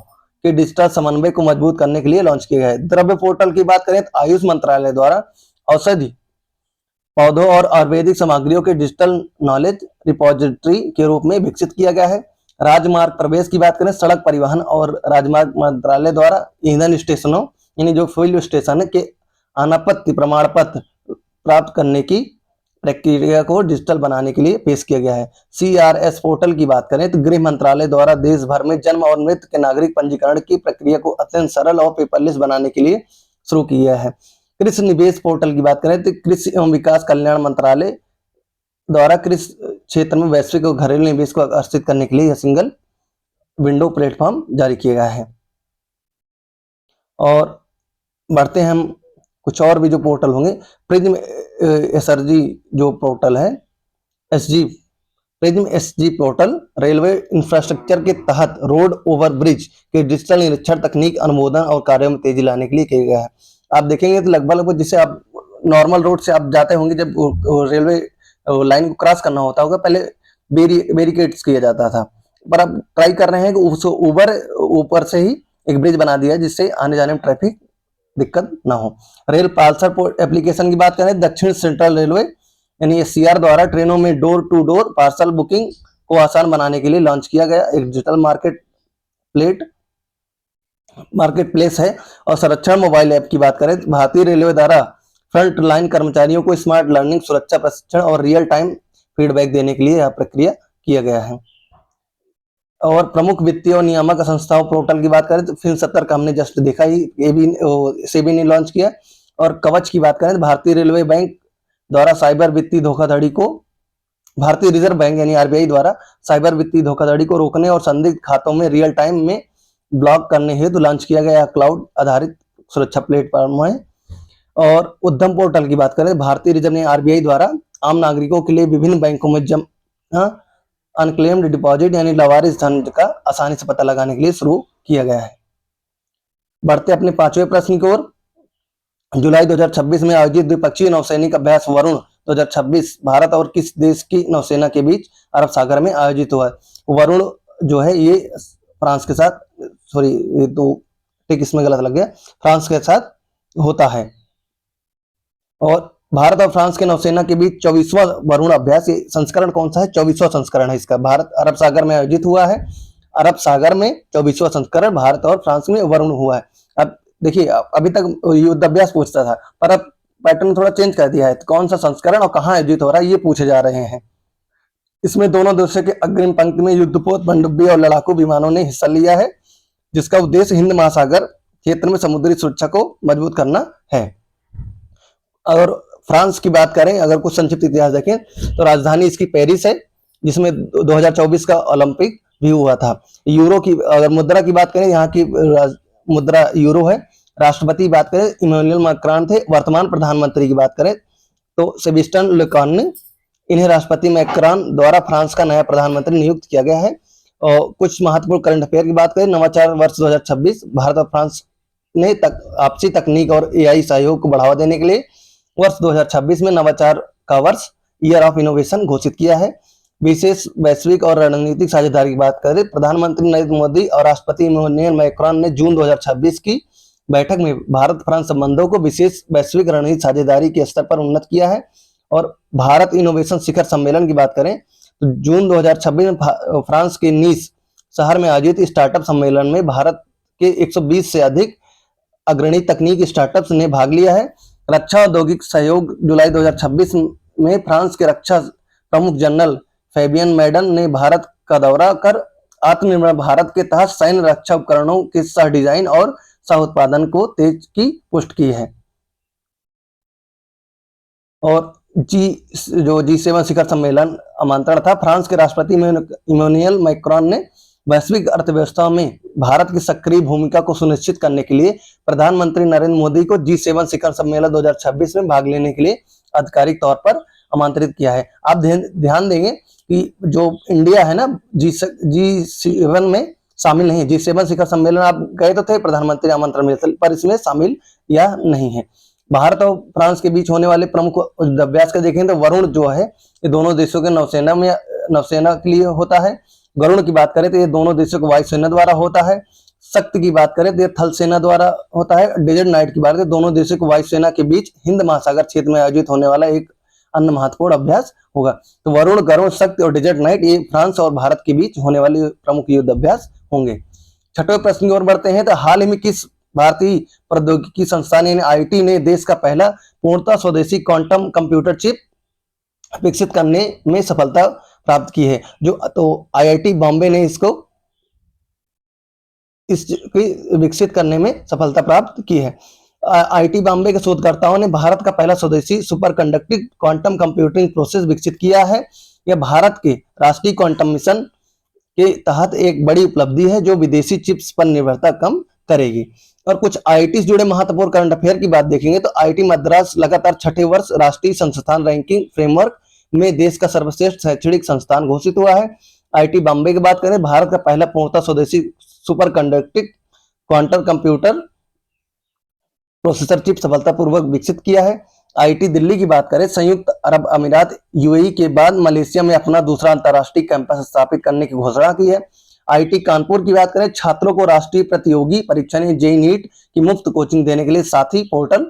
के डिजिटल समन्वय को मजबूत करने के लिए लॉन्च किया गया है। द्रव्य पोर्टल की बात करें तो आयुष मंत्रालय द्वारा औषधि, पौधों और आयुर्वेदिक सामग्रियों के डिजिटल नॉलेज रिपोजिटरी के रूप में विकसित किया गया है। राजमार्ग प्रवेश की बात करें, सड़क परिवहन और राजमार्ग मंत्रालय द्वारा ईंधन स्टेशनों यानी जो फ्यूल स्टेशन के अनापत्ति प्रमाण पत्र प्राप्त करने की प्रक्रिया को डिजिटल बनाने के लिए पेश किया गया है। CRS पोर्टल की बात करें तो गृह मंत्रालय द्वारा देश भर में जन्म और मृत्यु के नागरिक पंजीकरण की प्रक्रिया को अत्यंत सरल और पेपरलेस बनाने के लिए शुरू किया है। कृषि निवेश पोर्टल की बात करें तो कृषि एवं विकास कल्याण मंत्रालय द्वारा कृषि क्षेत्र में वैश्विक और घरेलू निवेश को आकर्षित करने के लिए यह सिंगल विंडो प्लेटफॉर्म जारी किया गया है। और बढ़ते हैं हम कुछ और भी जो पोर्टल होंगे। प्रिज्म SRG जो पोर्टल है, prism SG portal railway infrastructure के तहत रोड ओवर ब्रिज के डिजिटल निरीक्षण, तकनीक, अनुमोदन और कार्यों में तेजी लाने के लिए किया गया है। आप देखेंगे तो लगभग जिसे आप नॉर्मल रोड से आप जाते होंगे, जब रेलवे लाइन को क्रॉस करना होता होगा, पहले बैरिकेड्स किया जाता था, पर अब ट्राई कर रहे हैं कि उसको ऊपर से ही एक ब्रिज बना दिया जिससे आने जाने में ट्रैफिक दिक्कत ना हो। रेल पार्सल एप्लीकेशन की बात करें, दक्षिण सेंट्रल रेलवे यानी SCR द्वारा ट्रेनों में door to door parcel booking को आसान बनाने के लिए लॉन्च किया गया एक डिजिटल मार्केट प्लेस है। और संरक्षण मोबाइल ऐप की बात करें, भारतीय रेलवे द्वारा फ्रंट लाइन कर्मचारियों को स्मार्ट लर्निंग, सुरक्षा प्रशिक्षण और रियल टाइम फीडबैक देने के लिए यह प्रक्रिया किया गया है। और प्रमुख वित्तीय और नियामक संस्थाओं पोर्टल की बात करें तो फिन70 का हमने जस्ट देखा ही, ये भी सेबी ने लॉन्च किया। और कवच की बात करें तो भारतीय रेलवे बैंक द्वारा साइबर वित्तीय धोखाधड़ी को, भारतीय रिजर्व बैंक यानी RBI द्वारा साइबर वित्तीय धोखाधड़ी को रोकने और संदिग्ध खातों में रियल टाइम में ब्लॉक करने हेतु लॉन्च किया गया क्लाउड आधारित सुरक्षा प्लेटफॉर्म है। और उद्यम पोर्टल की बात करें, भारतीय रिजर्व ने RBI द्वारा आम नागरिकों के लिए विभिन्न बैंकों में अनक्लेम्ड डिपॉजिट यानी लावारिस धन का आसानी से पता लगाने के लिए शुरू किया गया है। बढ़ते अपने 5वें प्रश्न की ओर। जुलाई 2026 में आयोजित द्विपक्षीय नौसैनिक अभ्यास वरुण 2026 भारत और किस देश की नौसेना के बीच अरब सागर में आयोजित हुआ है? वरुण जो है ये फ्रांस के साथ, सॉरी ये तो ठीक इसमें गलत लग गया, फ्रांस के साथ होता है। और भारत और फ्रांस के नौसेना के बीच 24वां वरुण अभ्यास, ये संस्करण कौन सा है? 24वां संस्करण है इसका। भारत अरब सागर में आयोजित हुआ है। अरब सागर में 24वां संस्करण भारत और फ्रांस में वरुण हुआ है। अब देखिए, अभी तक युद्ध अभ्यास पूछता था, पर अब पैटर्न थोड़ा चेंज कर दिया है। तो कौन सा संस्करण और कहाँ आयोजित हो रहा है ये पूछे जा रहे हैं। इसमें दोनों देशों के अग्रिम पंक्ति में युद्धपोत, पनडुब्बी और लड़ाकू विमानों ने हिस्सा लिया है, जिसका उद्देश्य हिंद महासागर क्षेत्र में समुद्री सुरक्षा को मजबूत करना है। और फ्रांस की बात करें, अगर कुछ संक्षिप्त इतिहास देखें तो राजधानी इसकी पेरिस है, जिसमें 2024 का ओलंपिक भी हुआ था। यूरो की अगर मुद्रा की बात करें, यहाँ की मुद्रा यूरो है। राष्ट्रपति की बात करें इमैनुअल मैक्रॉन थे। वर्तमान प्रधानमंत्री की बात करें तो सेबेस्टियन लेकॉर्न ने, इन्हें राष्ट्रपति मैक्रॉन द्वारा फ्रांस का नया प्रधानमंत्री नियुक्त किया गया है। और कुछ महत्वपूर्ण करंट अफेयर की बात करें, नवाचार वर्ष 2026 भारत और फ्रांस ने आपसी तकनीक और एआई सहयोग को बढ़ावा देने के लिए वर्ष 2026 में नवाचार का वर्ष, ईयर ऑफ इनोवेशन घोषित किया है। विशेष वैश्विक और रणनीतिक साझेदारी की बात करें, प्रधानमंत्री नरेंद्र मोदी और राष्ट्रपति इमैनुअल मैक्रॉन ने जून 2026 की बैठक में भारत फ्रांस संबंधों को विशेष वैश्विक रणनीतिक साझेदारी के स्तर पर उन्नत किया है। और भारत इनोवेशन शिखर सम्मेलन की बात करें तो जून 2026 में फ्रांस के नीस शहर में आयोजित स्टार्टअप सम्मेलन में भारत के 120 से अधिक अग्रणी तकनीक स्टार्टअप्स ने भाग लिया है। रक्षा औद्योगिक सहयोग, जुलाई 2026 में फ्रांस के रक्षा प्रमुख जनरल फैबियन मैडन ने भारत का दौरा कर आत्मनिर्भर भारत के तहत सैन्य रक्षा उपकरणों के सह डिजाइन और सह उत्पादन को तेज की पुष्टि की है। और G7 शिखर सम्मेलन आमंत्रण था। फ्रांस के राष्ट्रपति इमैनुअल मैक्रॉन ने वैश्विक अर्थव्यवस्था में भारत की सक्रिय भूमिका को सुनिश्चित करने के लिए प्रधानमंत्री नरेंद्र मोदी को G7 शिखर सम्मेलन 2026 में भाग लेने के लिए आधिकारिक तौर पर आमंत्रित किया है। आप ध्यान देंगे कि जो इंडिया है ना G7 में शामिल नहीं है। G7 शिखर सम्मेलन आप गए तो थे, प्रधानमंत्री आमंत्रण मिले, पर इसमें शामिल या नहीं है। भारत और फ्रांस के बीच होने वाले प्रमुख युद्धाभ्यास का देखें तो वरुण जो है ये दोनों देशों के नौसेना के लिए होता है। गरुड़ की बात करें तो ये दोनों देशों को वायुसेना द्वारा होता है। शक्ति की बात करें तो ये थल सेना द्वारा होता है। डेजर्ट नाइट की बात करें दोनों देशों को वायुसेना के बीच हिंद महासागर क्षेत्र में आयोजित होने वाला एक अन्य महत्वपूर्ण अभ्यास होगा। तो वरुण, गरुड़, शक्ति और डेजर्ट नाइट ये फ्रांस और भारत के बीच होने वाले प्रमुख युद्ध अभ्यास होंगे। छठवें प्रश्न की ओर बढ़ते हैं तो हाल ही में किस भारतीय प्रौद्योगिकी संस्थान यानी आईटी ने देश का पहला पूर्णतः स्वदेशी क्वांटम कंप्यूटर चिप विकसित करने में सफलता प्राप्त की है? तो आईआईटी बॉम्बे ने इसको विकसित करने में सफलता प्राप्त की है। आईआईटी बॉम्बे के शोधकर्ताओं ने भारत का पहला स्वदेशी super conducting quantum computing process विकसित किया है। यह भारत के राष्ट्रीय क्वांटम मिशन के तहत एक बड़ी उपलब्धि है जो विदेशी चिप्स पर निर्भरता कम करेगी। और कुछ आईआईटी से जुड़े महत्वपूर्ण करंट अफेयर की बात देखेंगे तो आईआईटी मद्रास लगातार छठे वर्ष राष्ट्रीय संस्थान रैंकिंग फ्रेमवर्क में देश का सर्वश्रेष्ठ शैक्षणिक संस्थान घोषित हुआ है। आईआईटी बॉम्बे की बात करें, भारत का पहला पूर्णतः स्वदेशी super conducting quantum computer processor chip सफलतापूर्वक विकसित किया है। आईआईटी दिल्ली की बात करें, संयुक्त अरब अमीरात यूएई के बाद मलेशिया में अपना दूसरा अंतर्राष्ट्रीय कैंपस स्थापित करने की घोषणा की है। आईआईटी कानपुर की बात करें, छात्रों को राष्ट्रीय प्रतियोगी परीक्षा जेईई नीट की मुफ्त कोचिंग देने के लिए साथी पोर्टल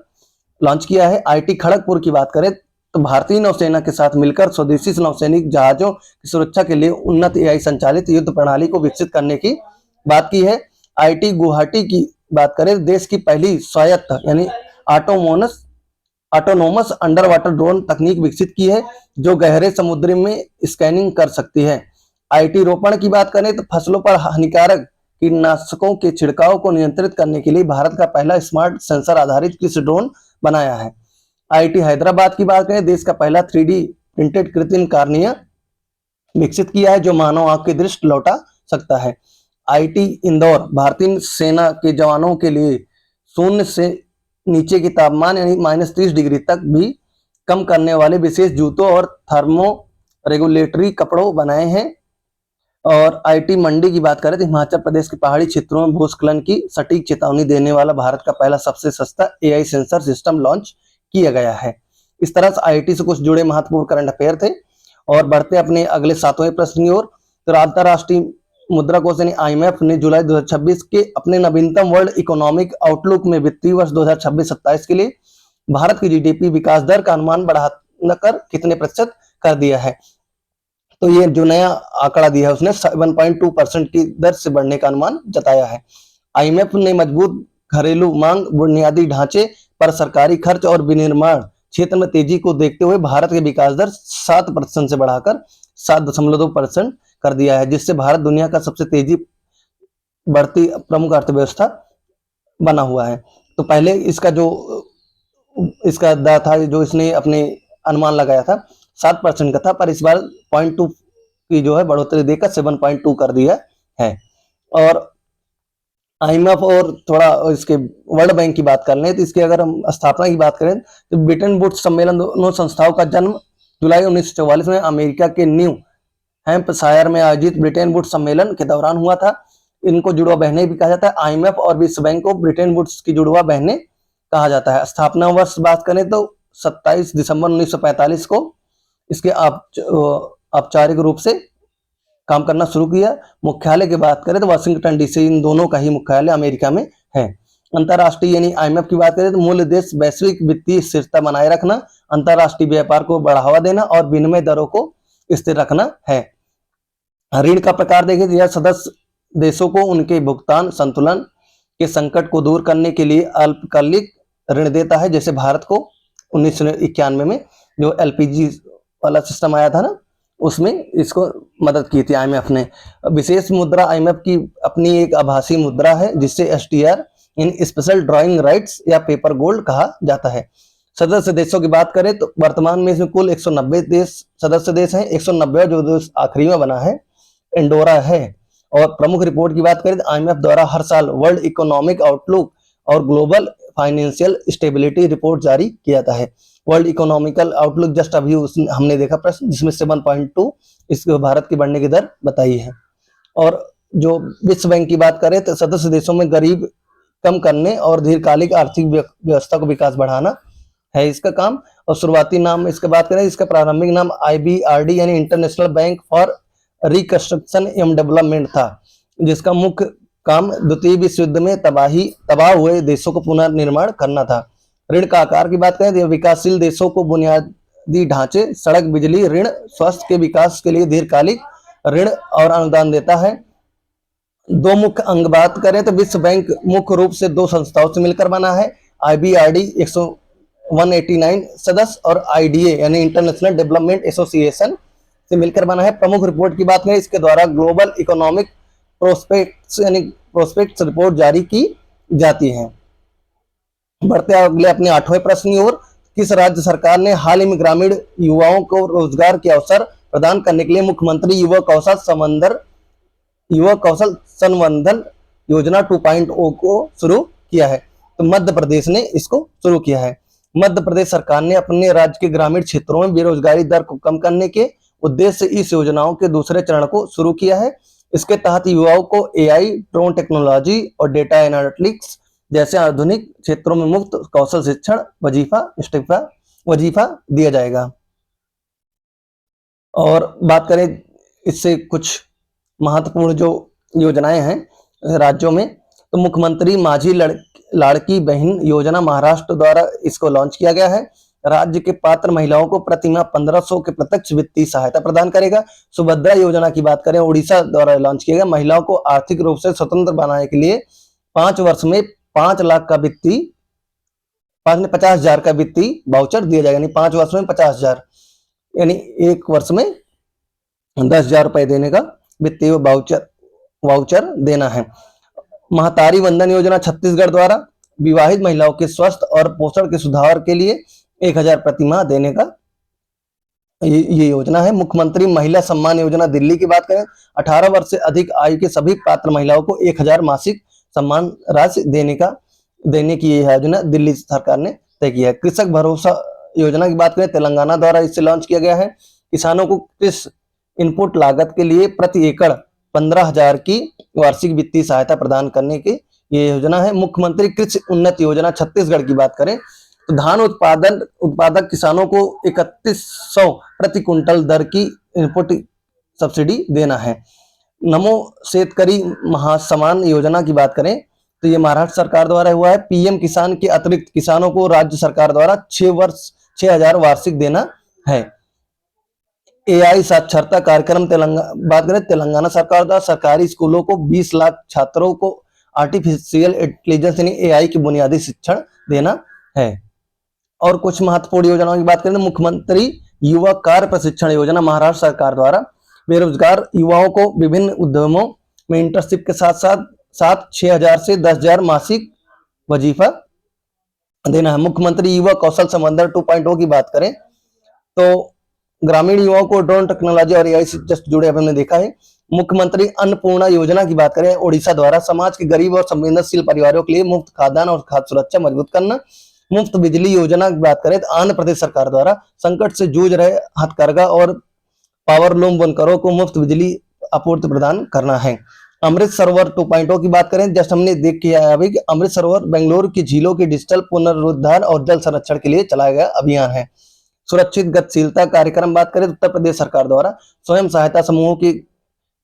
लॉन्च किया है। आईआईटी खड़गपुर की बात करें तो भारतीय नौसेना के साथ मिलकर स्वदेशी नौसैनिक जहाजों की सुरक्षा के लिए उन्नत एआई संचालित युद्ध प्रणाली को विकसित करने की बात की है। आईआईटी गुवाहाटी की बात करें, देश की पहली स्वायत्त यानी ऑटोनोमस अंडर वाटर ड्रोन तकनीक विकसित की है जो गहरे समुद्र में स्कैनिंग कर सकती है। आईआईटी रोपण की बात करें तो फसलों पर हानिकारक कीटनाशकों के छिड़काव को नियंत्रित करने के लिए भारत का पहला स्मार्ट सेंसर आधारित कृषि ड्रोन बनाया है। आईआईटी हैदराबाद की बात करें, देश का पहला 3D प्रिंटेड कृत्रिम कार्निया विकसित किया है जो मानव आंख की दृष्टि लौटा सकता है। आईआईटी इंदौर भारतीय सेना के जवानों के लिए शून्य से नीचे की तापमान यानी -30 डिग्री तक भी कम करने वाले विशेष जूतों और थर्मो रेगुलेटरी कपड़ों बनाए हैं। और आईआईटी मंडी की बात करें तो हिमाचल प्रदेश के पहाड़ी क्षेत्रों में भूस्खलन की सटीक चेतावनी देने वाला भारत का पहला सबसे सस्ता एआई सेंसर सिस्टम लॉन्च किया गया है। इस तरह से आईआईटी से कुछ जुड़े महत्वपूर्ण करंट अफेयर थे। और बढ़ते अपने अगले 7वें प्रश्न की ओर, तो अंतरराष्ट्रीय मुद्रा कोष यानी आईएमएफ ने जुलाई 2026 के अपने नवीनतम वर्ल्ड इकोनॉमिक आउटलुक में वित्तीय वर्ष 2026-27 के लिए भारत की जीडीपी विकास दर का अनुमान बढ़ाकर कितने प्रतिशत कर दिया है? तो ये जो नया आंकड़ा दिया है उसने 7.2% की दर से बढ़ने का अनुमान जताया है। आईएमएफ ने मजबूत घरेलू मांग, बुनियादी ढांचे, पर सरकारी खर्च और विनिर्माण क्षेत्र में तेजी को देखते हुए भारत के विकास दर 7% से बढ़ाकर 7.2% कर दिया है, जिससे भारत दुनिया का सबसे तेजी बढ़ती प्रमुख अर्थव्यवस्था बना हुआ है। तो पहले इसका दर था, जो इसने अपने अनुमान लगाया था 7% का था, पर इस बार 0.2 की जो है बढ़ोतरी देकर 7.2 कर दिया है। और आईएमएफ और थोड़ा इसके वर्ल्ड बैंक की बात कर लें तो इसकी अगर हम स्थापना की बात करें तो ब्रिटेन वुड्स सम्मेलन, दोनों संस्थाओं का जन्म जुलाई 1944 में अमेरिका के न्यू हैम्पशायर में आयोजित ब्रिटेन वुड्स सम्मेलन के दौरान हुआ था। इनको जुड़वा बहनें भी कहा जाता है। आईएमएफ और विश्व बैंक को ब्रिटेन वुड्स की जुड़वा बहनें कहा जाता है। स्थापना वर्ष बात करें तो 27 दिसंबर 1945 को इसके औपचारिक रूप से काम करना शुरू किया। मुख्यालय की बात करें तो वाशिंगटन डीसी, इन दोनों का ही मुख्यालय अमेरिका में है। अंतरराष्ट्रीय यानी आईएमएफ की बात करें तो मूल उद्देश्य वैश्विक वित्तीय स्थिरता बनाए रखना, अंतरराष्ट्रीय व्यापार को बढ़ावा देना और विनिमय दरों को स्थिर रखना है। ऋण का प्रकार देखें तो यह सदस्य देशों को उनके भुगतान संतुलन के संकट को दूर करने के लिए अल्पकालिक ऋण देता है। जैसे भारत को 1991 में जो एलपीजी वाला सिस्टम आया था ना, उसमें इसको मदद की थी आईएमएफ ने। विशेष मुद्रा आईएमएफ की अपनी एक आभासी मुद्रा है, जिससे एसटीआर इन स्पेशल ड्राइंग राइट्स या पेपर गोल्ड कहा जाता है। सदस्य देशों की बात करें तो वर्तमान में इसमें कुल 190 देश सदस्य देश हैं। 190 जो देश आखिरी में बना है एंडोरा है। और प्रमुख रिपोर्ट की बात करें तो आईएमएफ द्वारा हर साल वर्ल्ड इकोनॉमिक आउटलुक और ग्लोबल फाइनेंशियल स्टेबिलिटी रिपोर्ट जारी किया जाता है। वर्ल्ड इकोनॉमिकल आउटलुक जस्ट अभी हमने देखा प्रश्न, जिसमें 7.2 इसके भारत की बढ़ने की दर बताई है। और जो विश्व बैंक की बात करें तो सदस्य देशों में गरीब कम करने और दीर्घकालिक आर्थिक व्यवस्था को विकास बढ़ाना है इसका काम। और शुरुआती नाम इसके बात करें, इसका प्रारंभिक नाम IBRD यानी international bank for reconstruction and development था, जिसका मुख्य काम द्वितीय विश्व युद्ध में तबाह हुए देशों को पुनर्निर्माण करना था। ऋण का आकार की बात करें तो विकासशील देशों को बुनियादी ढांचे, सड़क, बिजली ऋण, स्वास्थ्य के विकास के लिए दीर्घकालिक ऋण और अनुदान देता है। दो मुख्य अंग बात करें तो विश्व बैंक मुख्य रूप से दो संस्थाओं से मिलकर बना है। IBRD 189 सदस्य और IDA यानी इंटरनेशनल डेवलपमेंट एसोसिएशन से मिलकर बना है। प्रमुख रिपोर्ट की बात करें, इसके द्वारा ग्लोबल इकोनॉमिक प्रोस्पेक्ट्स यानी प्रोस्पेक्ट्स रिपोर्ट जारी की जाती है। बढ़ते अगले अपने 8वें प्रश्न की ओर। किस राज्य सरकार ने हाल ही में ग्रामीण युवाओं को रोजगार के अवसर प्रदान करने के लिए मुख्यमंत्री युवा कौशल संवर्धन योजना 2.0 को शुरू किया है? तो मध्य प्रदेश ने इसको शुरू किया है। मध्य प्रदेश सरकार ने अपने राज्य के ग्रामीण क्षेत्रों में बेरोजगारी दर को कम करने के उद्देश्य से इस योजनाओं के दूसरे चरण को शुरू किया है। इसके तहत युवाओं को AI, ड्रोन टेक्नोलॉजी और डेटा एनालिटिक्स जैसे आधुनिक क्षेत्रों में मुफ्त कौशल शिक्षण वजीफा दिया जाएगा। और बात करें इससे कुछ महत्वपूर्ण जो योजनाएं हैं राज्यों में, तो मुख्यमंत्री माझी लाड़की बहन योजना महाराष्ट्र द्वारा इसको लॉन्च किया गया है। राज्य के पात्र महिलाओं को प्रतिमाह 1500 के प्रत्यक्ष वित्तीय सहायता प्रदान करेगा। सुभद्रा योजना की बात करें, उड़ीसा द्वारा लॉन्च किया गया। महिलाओं को आर्थिक रूप से स्वतंत्र बनाने के लिए 5 वर्ष में 5,00,000 का 50,000 का वित्तीय वाउचर दिया जाएगा। यानी 5 वर्ष में 50,000 यानी 1 वर्ष में 10,000 रुपए देने का वित्तीय वाउचर देना है। महतारी वंदन योजना छत्तीसगढ़ द्वारा विवाहित महिलाओं के स्वास्थ्य और पोषण के सुधार के लिए 1,000 प्रतिमाह देने का ये योजना है। मुख्यमंत्री महिला सम्मान योजना दिल्ली की बात करें, 18 वर्ष से अधिक आयु के सभी पात्र महिलाओं को 1,000 मासिक सम्मान राशि देने की यह योजना दिल्ली सरकार ने तय किया है। कृषक भरोसा योजना की बात करें, तेलंगाना द्वारा इसे लॉन्च किया गया है। किसानों को कृषि इनपुट लागत के लिए प्रति एकड़ 15,000 की वार्षिक वित्तीय सहायता प्रदान करने की ये योजना है। मुख्यमंत्री कृषि उन्नति योजना छत्तीसगढ़ की बात करें तो धान उत्पादक किसानों को 3100 प्रति कुंटल दर की इनपुट सब्सिडी देना है। नमो शेतकरी महासम्मान योजना की बात करें तो ये महाराष्ट्र सरकार द्वारा हुआ है। PM किसान के अतिरिक्त किसानों को राज्य सरकार द्वारा 6,000 वार्षिक देना है। AI साक्षरता कार्यक्रम बात करें, तेलंगाना सरकार द्वारा सरकारी स्कूलों को 20 लाख छात्रों को आर्टिफिशियल इंटेलिजेंस यानी AI की बुनियादी शिक्षण देना है। और कुछ महत्वपूर्ण योजनाओं की बात करें तो मुख्यमंत्री युवा कार्य प्रशिक्षण योजना महाराष्ट्र सरकार द्वारा बेरोजगार युवाओं को विभिन्न उद्यमों में इंटर्नशिप के साथ साथ 6,000 से 10,000 मासिक वजीफा देना है। मुख्यमंत्री युवा कौशल संवर्धन 2.0 की बात करें तो ग्रामीण युवाओं को ड्रोन टेक्नोलॉजी और एआई से जस्ट जुड़े अभी हमने देखा है। मुख्यमंत्री अन्नपूर्णा योजना की बात करें ओडिशा द्वारा समाज के गरीब और संवेदनशील परिवारों के लिए मुफ्त खाद्यान्न और खाद्य सुरक्षा मजबूत करना। मुफ्त बिजली योजना की बात करें तो आंध्र प्रदेश सरकार द्वारा संकट से जूझ रहे हथकरघा और पावर लूम बुनकरों को मुफ्त बिजली आपूर्ति प्रदान करना है। अमृत सरोवर 2.0 की बात करें जस्ट हमने देख के आया अभी कि अमृत सरोवर बेंगलुरु की झीलों के डिजिटल पुनरुद्धार और जल संरक्षण के लिए चलाया गया अभियान है। सुरक्षित गतिशीलता कार्यक्रम बात करें तो उत्तर प्रदेश सरकार द्वारा स्वयं सहायता समूहों की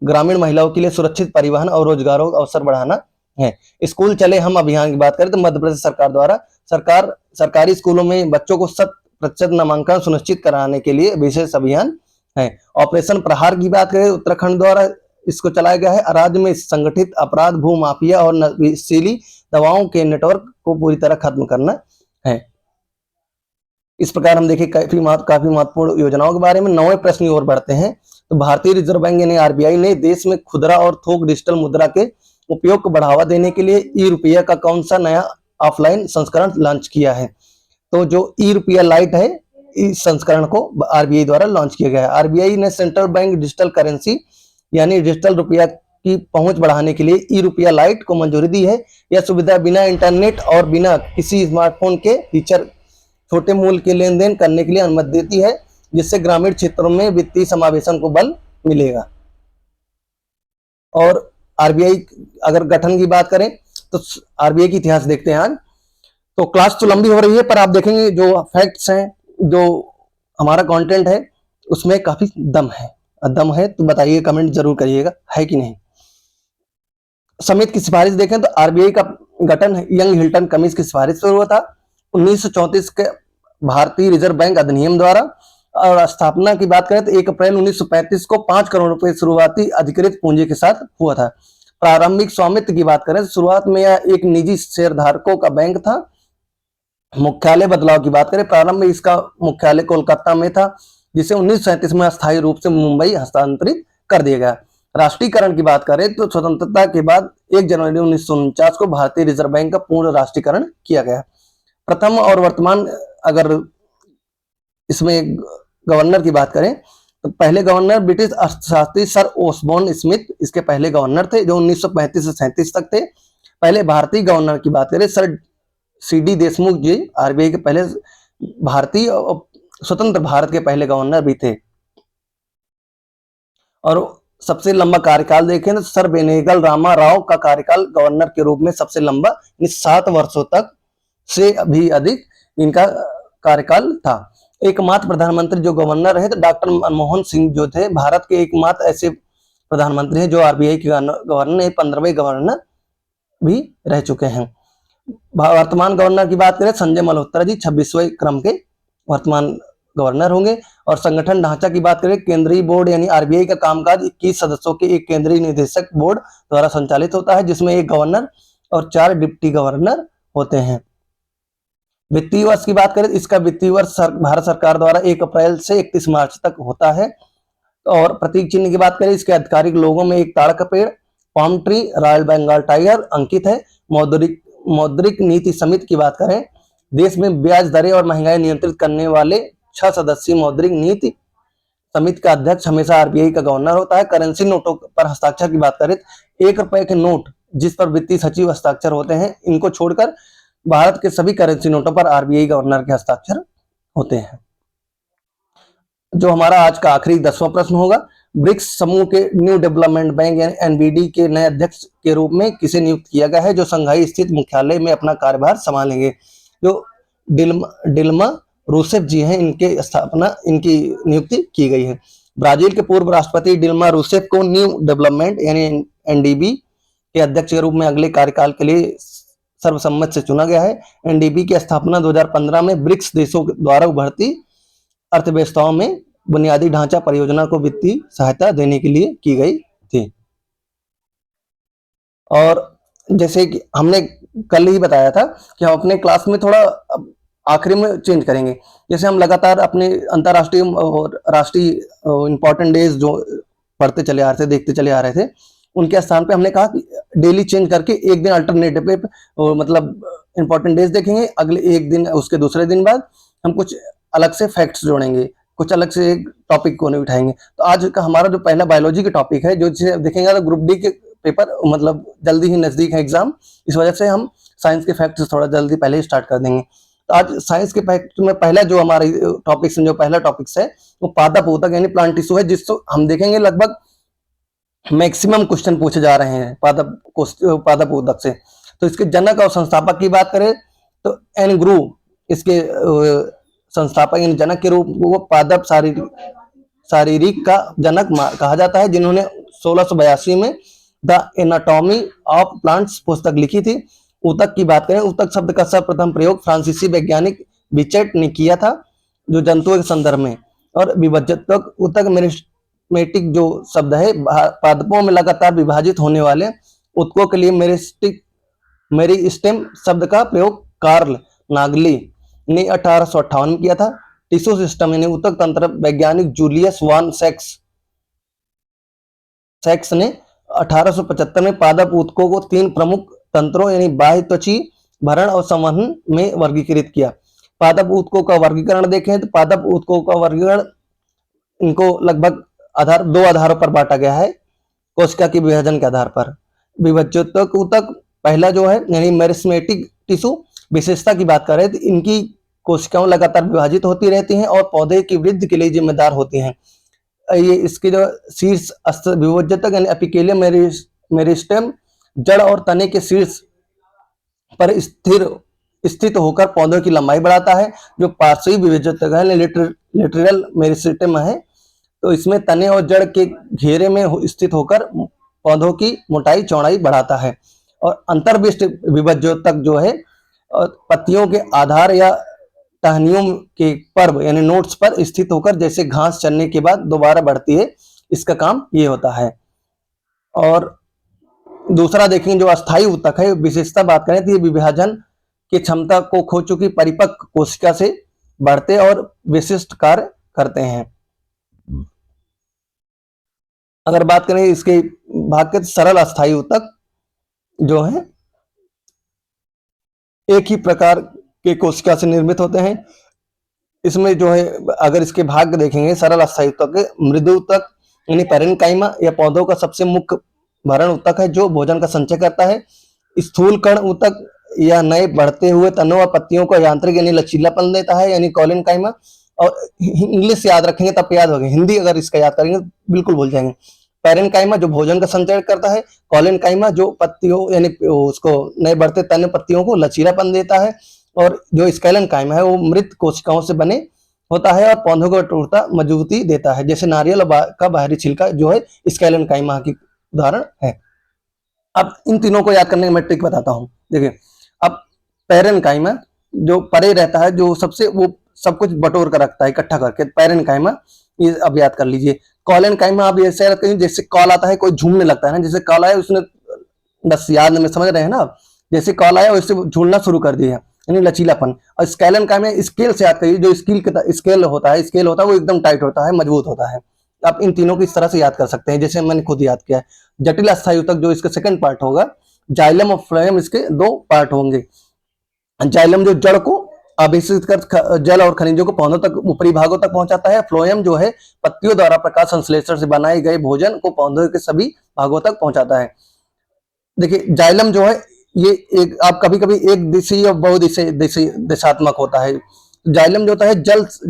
ग्रामीण महिलाओं के लिए सुरक्षित परिवहन और रोजगारों का अवसर बढ़ाना है। स्कूल चले हम अभियान की बात करें तो मध्य प्रदेश सरकार द्वारा सरकारी स्कूलों में बच्चों को 100% नामांकन सुनिश्चित कराने के लिए विशेष अभियान है। ऑपरेशन प्रहार की बात करें उत्तराखंड द्वारा इसको चलाया गया है। राज्य में संगठित अपराध भू माफिया और नशीली दवाओं के नेटवर्क को पूरी तरह खत्म करना है। इस प्रकार हम देखें काफी महत्वपूर्ण योजनाओं के बारे में। 9वें प्रश्न की ओर बढ़ते हैं तो भारतीय रिजर्व बैंक यानी आरबीआई ने देश में खुदरा और थोक डिजिटल मुद्रा के उपयोग को बढ़ावा देने के लिए ई रुपया का कौन सा नया ऑफलाइन संस्करण लॉन्च किया है। तो जो ई रुपया लाइट है इस संस्करण को आरबीआई द्वारा लॉन्च किया गया है। आरबीआई ने सेंट्रल बैंक डिजिटल करेंसी यानी डिजिटल रुपया की पहुंच बढ़ाने के लिए ई रुपया लाइट को मंजूरी दी है। यह सुविधा बिना इंटरनेट और बिना किसी स्मार्टफोन के फीचर छोटे मूल्य के लेन देन करने के लिए अनुमति देती है, जिससे ग्रामीण क्षेत्रों में वित्तीय समावेशन को बल मिलेगा। और आरबीआई अगर गठन की बात करें तो आरबीआई की इतिहास देखते हैं। आज तो क्लास तो लंबी हो रही है पर आप देखेंगे जो फैक्ट्स हैं जो हमारा कंटेंट है उसमें काफी दम है तो बताइए कमेंट जरूर करिएगा है कि नहीं। समिति की सिफारिश देखें तो आरबीआई का गठन यंग हिल्टन कमीज की सिफारिश से हुआ था 1934 के भारतीय रिजर्व बैंक अधिनियम द्वारा। और स्थापना की बात करें तो 1 अप्रैल 1935 को 5 करोड़ रुपए शुरुआती अधिकृत पूंजी के साथ हुआ था। प्रारंभिक स्वामित्व की बात करें तो शुरुआत में यह एक निजी शेयरधारकों का बैंक था। मुख्यालय बदलाव की बात करें प्रारंभ में इसका मुख्यालय कोलकाता में था, जिसे 1937 में अस्थायी रूप से मुंबई हस्तांतरित कर दिया गया। राष्ट्रीयकरण की बात करें तो स्वतंत्रता के बाद 1 जनवरी 1949 को भारतीय रिजर्व बैंक का पूर्ण राष्ट्रीयकरण किया गया। प्रथम और वर्तमान अगर इसमें गवर्नर की बात करें तो पहले गवर्नर ब्रिटिश अर्थशास्त्री सर ओसबोर्न स्मिथ इसके पहले गवर्नर थे जो 1935 से 37 तक थे। पहले भारतीय गवर्नर की बात करें सर सीडी देशमुख जी आरबीआई के पहले भारतीय स्वतंत्र भारत के पहले गवर्नर भी थे। और सबसे लंबा कार्यकाल देखें तो सर बेनेगल रामा राव का कार्यकाल गवर्नर के रूप में सबसे लंबा 7 वर्षों तक से भी अधिक इनका कार्यकाल था। एकमात्र प्रधानमंत्री जो गवर्नर रहे तो डॉक्टर मनमोहन सिंह जो थे भारत के एकमात्र ऐसे प्रधानमंत्री हैं जो आरबीआई के गवर्नर 15वें गवर्नर भी रह चुके हैं। वर्तमान गवर्नर की बात करें संजय मल्होत्रा जी 26वें क्रम के वर्तमान गवर्नर होंगे। और संगठन ढांचा की बात करें केंद्रीय बोर्ड यानी आरबीआई का कामकाज 21 सदस्यों के एक केंद्रीय निदेशक बोर्ड द्वारा संचालित होता है, जिसमें 1 गवर्नर और 4 डिप्टी गवर्नर होते हैं। वित्तीय वर्ष की बात करें इसका वित्तीय वर्ष भारत सरकार द्वारा 1 अप्रैल से 31 मार्च तक होता है। और प्रतीक चिन्ह की बात करें इसके आधिकारिक लोगों में एक ताड़ का पेड़, palm tree, royal Bengal tiger अंकित है। मौद्रिक नीति समिति की बात करें देश में ब्याज दरें और महंगाई नियंत्रित करने वाले 6 सदस्यीय मौद्रिक नीति समिति का अध्यक्ष हमेशा आरबीआई का गवर्नर होता है। करेंसी नोटों पर हस्ताक्षर की बात करें 1 रुपए के नोट जिस पर वित्तीय सचिव हस्ताक्षर होते हैं इनको छोड़कर भारत के सभी करेंसी नोटों पर आरबीआई गवर्नर के हस्ताक्षर होते हैं। जो हमारा आज का आखिरी 10वां प्रश्न होगा ब्रिक्स समूह के न्यू डेवलपमेंट बैंक यानी एनबीडी के नए अध्यक्ष के रूप में किसे नियुक्त किया गया है जो संघाई स्थित मुख्यालय में अपना कार्यभार संभालेंगे। जो डिल्मा रूसेफ जी हैं इनकी नियुक्ति की गई है। ब्राजील के पूर्व राष्ट्रपति डिल्मा रूसेफ को न्यू डेवलपमेंट यानी एनडीबी के अध्यक्ष के रूप में अगले कार्यकाल के लिए सर्वसम्मत से चुना गया है। एनडीबी की स्थापना 2015 में ब्रिक्स देशों द्वारा उभरती अर्थव्यवस्थाओं में बुनियादी ढांचा परियोजना को वित्तीय सहायता देने के लिए की गई थी। और जैसे कि हमने कल ही बताया था कि हम अपने क्लास में थोड़ा आखिरी में चेंज करेंगे। जैसे हम लगातार अपने अंतर्राष्ट्रीय और राष्ट्रीय इंपॉर्टेंट डेज जो पढ़ते चले आ रहे थे, देखते चले आ रहे थे, उनके स्थान पे हमने कहा कि डेली चेंज करके एक दिन अल्टरनेटिव पे मतलब इंपॉर्टेंट डेज देखेंगे, अगले एक दिन उसके दूसरे दिन बाद हम कुछ अलग से फैक्ट्स जोड़ेंगे, कुछ अलग से एक टॉपिक को नहीं उठाएंगे। तो आज का हमारा जो पहला बायोलॉजी का टॉपिक है, जो जिसे देखेंगे तो ग्रुप डी के पेपर मतलब जल्दी ही नजदीक है एग्जाम, इस वजह से हम साइंस के फैक्ट्स थोड़ा जल्दी पहले ही स्टार्ट कर देंगे। तो आज साइंस के फैक्ट में पहला जो हमारे टॉपिक्स जो पहला टॉपिक्स है वो पादप ऊतक यानी प्लांट टिश्यू है, जिसको हम देखेंगे लगभग मैक्सिमम क्वेश्चन पूछे जा रहे हैं पादप ऊतक से। तो इसके जनक और संस्थापक की बात करें तो एनग्रू इसके संस्थापक यानी जनक के रूप वो पादप शारीरिक का जनक कहा जाता है, जिन्होंने 1682 में द एनाटॉमी ऑफ प्लांट्स पुस्तक लिखी थी। ऊतक की बात करें, ऊतक शब्द का सर्वप्रथम प्रयोग फ्रांसीसी वैज्ञानिक बिचेट ने किया था, जो जंतुओं के संदर्भ में। और विभजक ऊतक मेरिस्टेमेटिक जो शब्द है, पादपों में लगातार विभाजित होने वाले ऊतकों के लिए मेरिस्टेम शब्द का प्रयोग कार्ल नागली ने 1858 में किया था। टिश्यू सिस्टम यानी ऊतक तंत्र वैज्ञानिक जूलियस वान सेक्स ने 1875 में पादप ऊतकों को 3 प्रमुख तंत्रों यानी बाह्य त्वची, भरण और संवहन में वर्गीकृत किया। पादप ऊतकों का वर्गीकरण देखें तो पादप ऊतकों का वर्गीकरण इनको लगभग दो आधारों पर बांटा गया है, कोशिका के विभाजन के आधार पर। विभज्योतक ऊतक पहला जो है यानी मेरिस्टेमेटिक टिश्यू, विशेषता की बात करें तो इनकी कोशिकाओं लगातार विभाजित होती रहती हैं और पौधे की वृद्धि के लिए जिम्मेदार होती हैं। ये इसके जो शीर्ष विभज्योतक यानी एपिकेलियम मेरिस्टेम जड़ और तने के शीर्ष पर स्थित होकर पौधों की लंबाई बढ़ाता है। जो पार्श्वी विभज्योतक है लिटरल मेरिस्टेम है, तो इसमें तने और जड़ के घेरे में स्थित होकर पौधों की मोटाई चौड़ाई बढ़ाता है। और अंतर्विष्ट विभज्योतक जो है पत्तियों के आधार या टहनियों के पर्व यानी नोट्स पर स्थित होकर जैसे घास चरने के बाद दोबारा बढ़ती है, इसका काम ये होता है। और दूसरा देखेंगे जो अस्थायी ऊतक है, विशेषता बात करें तो ये विभाजन की क्षमता को खो चुकी परिपक्व कोशिका से बढ़ते और विशिष्ट कार्य करते हैं। अगर बात करें इसके भाग के, सरल अस्थायी ऊतक जो है एक ही प्रकार के कोशिका से निर्मित होते हैं। इसमें जो है अगर इसके भाग देखेंगे, सरल अस्थायी ऊतक मृदु ऊतक यानी पैरेन्काइमा या पौधों का सबसे मुख्य भरण ऊतक है जो भोजन का संचय करता है। स्थूल कण ऊतक या नए बढ़ते हुए तनों और पत्तियों को यांत्रिक यानी लचीलापन देता है यानी कॉलेनकाइमा। और इंग्लिश याद रखेंगे तब याद होगा, हिंदी अगर इसका याद करेंगे बिल्कुल भूल जाएंगे। पैरेन्काइमा जो भोजन का संचय करता है, कॉलेनकाइमा जो पत्तियों यानी उसको नए बढ़ते तने पत्तियों को लचीलापन देता है, और जो स्केलेनकाइमा है वो मृत कोशिकाओं से बने होता है और पौधों को कठोरता मजबूती देता है। जैसे नारियल का बाहरी छिलका जो है स्केलेनकाइमा की उदाहरण है। अब इन तीनों को याद करने का मैं ट्रिक बताता हूँ। देखिए, अब पैरेन्काइमा जो परे रहता है, जो सबसे वो सब कुछ बटोर कर रखता है इकट्ठा करके, पैरेन्काइमा, ये अब याद कर लीजिए। कॉलेनकाइमा आप ऐसे याद करिए जैसे कॉल आता है, कोई झूमने लगता है ना, जैसे कॉल आया उसने बस याद में समझ रहे हैं ना, जैसे कॉल आया उससे झूलना शुरू कर दिया यानी लचीलापन। और स्केलेनकाइमा स्केल से याद करिए, जो स्केल होता है वो एकदम टाइट होता है, मजबूत होता है। आप इन तीनों को इस तरह से याद कर सकते हैं जैसे मैंने खुद याद किया है। जटिल अस्थायी ऊतक जो इसका सेकंड पार्ट होगा, जाइलम और फ्लोएम इसके 2 पार्ट होंगे। जाइलम जो जड़ को आवेशित कर जल और खनिजों को पौधों तक ऊपरी भागों तक पहुंचाता है। फ्लोएम जो है पत्तियों द्वारा प्रकाश संश्लेषण से बनाए गए भोजन को पौधों के सभी भागों तक पहुंचाता है। देखिए, जाइलम जो है ये एक आप कभी कभी एक दिशी और दिशात्मक होता है। जाइलम जो होता है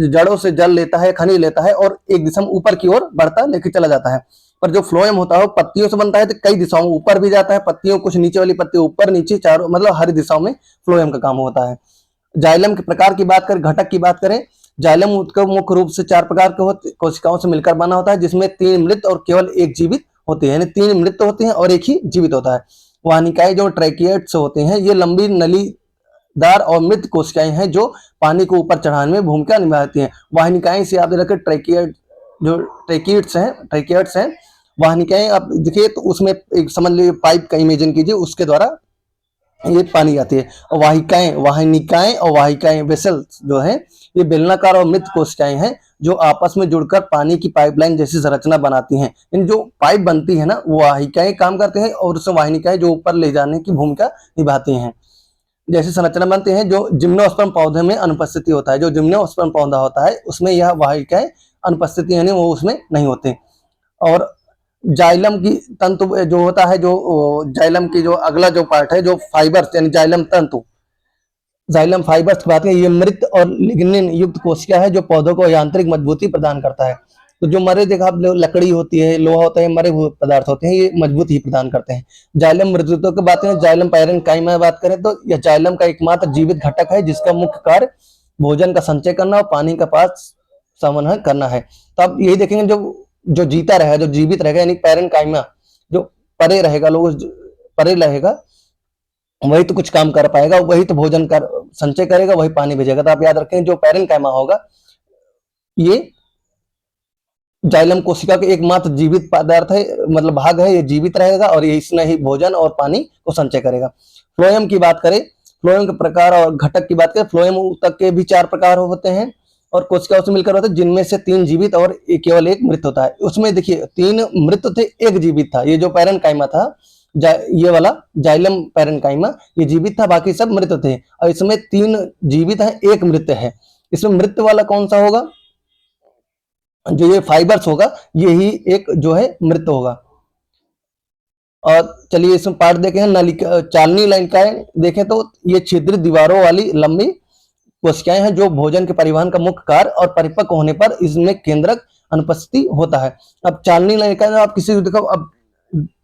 जड़ों से जल लेता है, खनिज लेता है और एक दिशा में ऊपर की ओर बढ़ता लेके चला जाता है। पर जो फ्लोएम होता है वो पत्तियों से बनता है, तो कई दिशाओं में ऊपर भी जाता है, पत्तियों कुछ नीचे वाली पत्ती ऊपर नीचे चारों मतलब हर दिशाओं में फ्लोएम का काम होता है। जाइलम के प्रकार की बात करें, घटक की बात करें, जाइलम ऊतक मुख्य रूप से 4 प्रकार के कोशिकाओं से मिलकर बना होता है, जिसमें 3 मृत और केवल 1 जीवित होती है, यानी 3 मृत होते हैं और 1 ही जीवित होता है। वाहिनिकाएं जो ट्रैकिएट्स होते हैं, ये लंबी नलीदार और मृत कोशिकाएं हैं जो पानी को ऊपर चढ़ाने में भूमिका निभाती हैं। वाहिनिकाएं से याद रखें ट्रैकिएट्स हैं। वाहिनिकाएं आप देखिए तो उसमें एक समझ लीजिए पाइप का इमेजिन कीजिए, उसके द्वारा ये पानी जाती है। और वाहिकाएं, वाहिनिकाएं और वाहिकाएं वेसल जो है, ये बेलनाकार और मृत कोशिकाएं हैं जो आपस में जुड़कर पानी की पाइपलाइन जैसी संरचना बनाती हैं। इन जो पाइप बनती है ना, वो वाहिकाएं काम करते हैं और उसमें वाहिनिकाएं जो ऊपर ले जाने की भूमिका निभाती हैं। जैसी संरचना बनती है जो जिम्नोस्पर्म पौधे में अनुपस्थिति होता है। जो जिम्नोस्पर्म पौधा होता है उसमें यह वाहिकाएं अनुपस्थिति, यानी वो उसमें नहीं होते। और जाइलम की तंतु जो होता है, जो जाइलम की जो अगला जो पार्ट है, जो फाइबर्स यानी जाइलम तंतु, जाइलम फाइबर्स की बात करें, ये मृत और लिग्निन युक्त कोशिका है जो पौधों को यांत्रिक मजबूती प्रदान करता है। तो जो मरे, देखा आप, लकड़ी होती है, लोहा होता है, मरे हुए पदार्थ होते हैं, ये मजबूत ही प्रदान करते हैं। जाइलम मृदुत्व की बात करें, जाइलम पैरेन्काइमा बात करें, तो यह जाइलम का एकमात्र जीवित घटक है जिसका मुख्य कार्य भोजन का संचय करना और पानी का पास संवहन करना है। तो आप यही देखेंगे, जो जो जीता रहेगा, जो जीवित रहेगा, यानी पैरेन्काइमा जो परे रहेगा, लोग परे रहेगा, वही तो कुछ काम कर पाएगा, वही तो भोजन कर संचय करेगा, वही पानी भेजेगा। तो आप याद रखें, जो पैरेन्काइमा होगा ये जाइलम कोशिका के एकमात्र जीवित पदार्थ है, मतलब भाग है, ये जीवित रहेगा और ये इसमें ही भोजन और पानी को संचय करेगा। फ्लोएम की बात करें, फ्लोएम के प्रकार और घटक की बात करें, फ्लोएम ऊतक के भी 4 प्रकार होते हैं और कोशिका से मिलकर होते हैं, जिनमें से 3 जीवित और केवल 1 मृत होता है। उसमें देखिए 3 मृत थे, 1 जीवित था। ये जो पैरेन्काइमा था, ये वाला जाइलम पैरेन्काइमा, ये जीवित था, बाकी सब मृत थे। और इसमें 3 जीवित है, 1 मृत है। इसमें मृत वाला कौन सा होगा? जो ये फाइबर्स होगा, यही एक जो है मृत होगा। और चलिए इसमें पार्ट देखें, नलिका चालनी लाइकाएं देखें तो ये छिद्रित दीवारों वाली लंबी कोशिकाएं हैं जो भोजन के परिवहन का मुख्य कार्य और परिपक्व होने पर इसमें केंद्रक अनुपस्थिति होता है। अब चालनी लाइकाएं, आप किसी को देखो, अब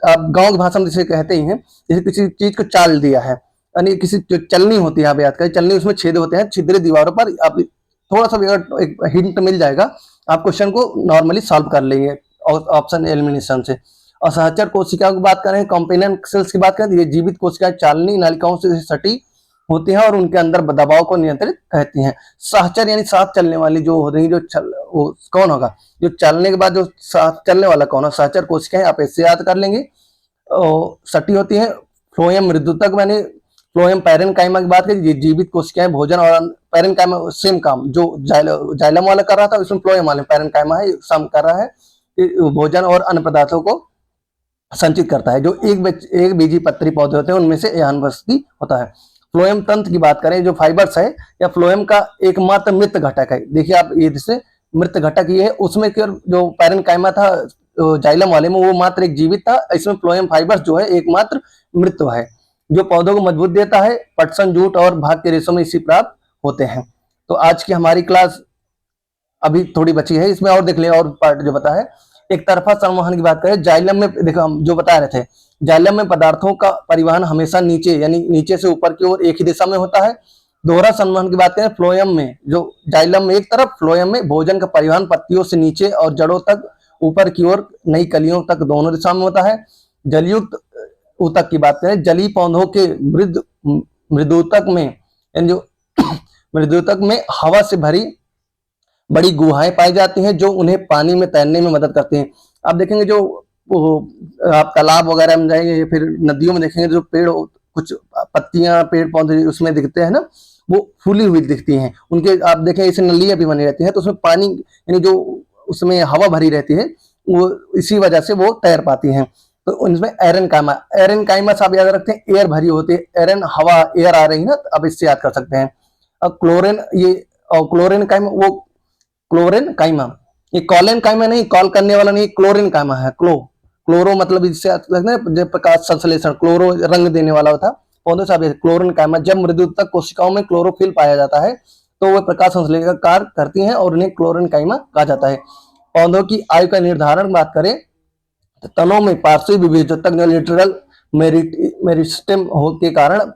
आप गांव की भाषा में जिसे कहते ही हैं, जैसे किसी चीज को चाल दिया है, यानी किसी जो चलनी होती है, आप याद करें चलनी, उसमें छेद होते हैं, छिद्रित दीवारों पर। आप थोड़ा सा भी अगर एक हिंट मिल जाएगा, आप क्वेश्चन को नॉर्मली सॉल्व कर लेंगे ऑप्शन एलिमिनेशन से। और सहचर कोशिका की बात करें, कॉम्पेनियन सेल्स की बात करें, ये जीवित कोशिकाएं चालनी नालिकाओं से सटी होती हैं और उनके अंदर दबाव को नियंत्रित रहती हैं। सहचर यानी साथ चलने वाली जो हो रही, वो कौन होगा? जो चलने के बाद जो साथ चलने वाला कौन है? सहचर कोशिकाएं, आप ऐसे याद कर लेंगे। सटी होती है। फ्लोएम मृदुतक, मैंने फ्लोएम पैरेन्काइमा की बात करी, जीवित कोशिकाएं भोजन, और पैरेन्काइमा सेम काम जो जाइलम वाला कर रहा था, इसमें फ्लोएम वाले पैरेन्काइमा है, सम कर रहा है, भोजन और अन्य पदार्थों को संचित करता है। जो एक बीजी पत्री पौधे होते हैं उनमें से यह अनुपस्थिति होता है। फ्लोएम तंत्र की बात करें, जो फाइबर्स है या फ्लोएम का एकमात्र मृत घटक है। देखिए आप, ये जिससे मृत घटक ये है, उसमें जो पैरेन्काइमा था जाइलम वाले में, वो मात्र एक जीवित था। इसमें फ्लोएम फाइबर्स जो है एकमात्र मृत है, जो पौधों को मजबूत देता है। पटसन, जूट और भाग के रेशों में इसी प्राप्त होते हैं। तो आज की हमारी क्लास अभी थोड़ी बची है, इसमें और देख ले और पार्ट जो बता है। एक तरफा संवहन की बात करें, जाइलम में देखो हम जो बता रहे थे, जाइलम में पदार्थों का परिवहन हमेशा नीचे, यानी नीचे से ऊपर की ओर एक ही दिशा में होता है। दोहरा संवहन की बात करें, फ्लोएम में, जो जाइलम में एक तरफ, फ्लोएम में भोजन का परिवहन पत्तियों से नीचे और जड़ों तक, ऊपर की ओर नई कलियों तक, दोनों दिशा में होता है। जलयुक्त ऊतक की बात करें, जलीय पौधों के मृदुतक में, यानी जो मृदुतक में हवा से भरी बड़ी गुहाएं पाई जाती हैं जो उन्हें पानी में तैरने में मदद करती हैं। आप देखेंगे जो आप तालाब वगैरह में जाएंगे या फिर नदियों में देखेंगे, जो पेड़, कुछ पत्तियां, पेड़ पौधे उसमें दिखते हैं ना, वो फूली हुई दिखती हैं। उनके आप देखें ऐसे नलियां भी बनी रहती हैं, तो उसमें पानी, यानी जो उसमें हवा भरी रहती है, वो इसी वजह से वो तैर पाती हैं। तो उनमें एरेनकाइमा, एरेनकाइमा आप याद रखते हैं, एयर भरी होती है, एरन हवा, एयर आ रही है ना, तो आप इससे याद कर सकते हैं। अब क्लोरेन, ये और क्लोरेन काइमा, वो क्लोरेन काइमा, ये कॉलेन काइमा नहीं, कॉल करने वाला नहीं, क्लोरेन काइमा है। क्लोरो मतलब इससे जब प्रकाश संश्लेषण, क्लोरो रंग देने वाला होता पौधों से। क्लोरेन काइमा, जब मृदुतक कोशिकाओं में क्लोरोफिल पाया जाता है तो वह प्रकाश संश्लेषण का कार्य करती हैं और उन्हें क्लोरेन काइमा कहा जाता है। पौधों की आयु का निर्धारण बात करें, तनों में पार्श्विक विभेदक लेटरल मेरिस्टेम के कारण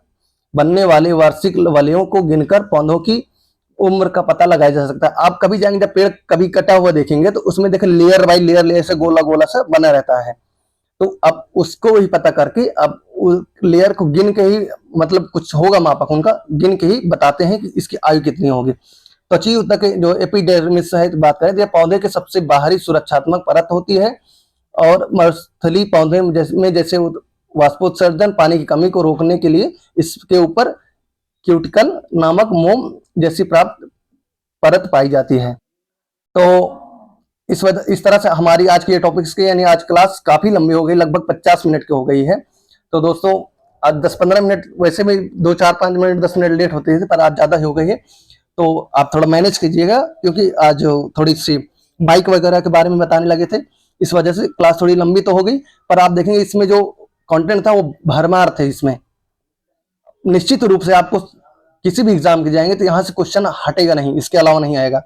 बनने वाले वार्षिक वलयों को गिनकर पौधों की उम्र का पता लगाया जा सकता है। आप कभी जाएंगे, जब पेड़ कभी कटा हुआ देखेंगे तो उसमें देखें लेयर बाई लेयर लेयर से गोला गोला सा बना रहता है। तो अब उसको ही पता करके अब लेयर को गिन के ही, मतलब कुछ होगा मापक उनका, गिन के ही बताते हैं कि इसकी आयु कितनी होगी। त्वची ऊतक जो एपिडर्मिस है बात करें, तो पौधे के सबसे बाहरी सुरक्षात्मक परत होती है और मस्थली पौधे में जैसे वाष्पोत्सर्जन, पानी की कमी को रोकने के लिए इसके ऊपर क्यूटिकल नामक मोम जैसी प्राप्त परत पाई जाती है। तो इस तरह से हमारी आज की ये टॉपिक्स की यानी आज क्लास काफी लंबी हो गई, लगभग 50 मिनट की हो गई है। तो दोस्तों आज 10-15 मिनट, वैसे भी 2-4-5 मिनट 10 मिनट लेट होते थे, पर आज ज्यादा हो गई है, तो आप थोड़ा मैनेज कीजिएगा, क्योंकि आज थोड़ी सी बाइक वगैरह के बारे में बताने लगे थे, इस वजह से क्लास थोड़ी लंबी तो हो गई। पर आप देखेंगे इसमें जो कंटेंट था वो भरमार थे। इसमें निश्चित रूप से आपको किसी भी एग्जाम के जाएंगे तो यहाँ से क्वेश्चन हटेगा नहीं, इसके अलावा नहीं आएगा।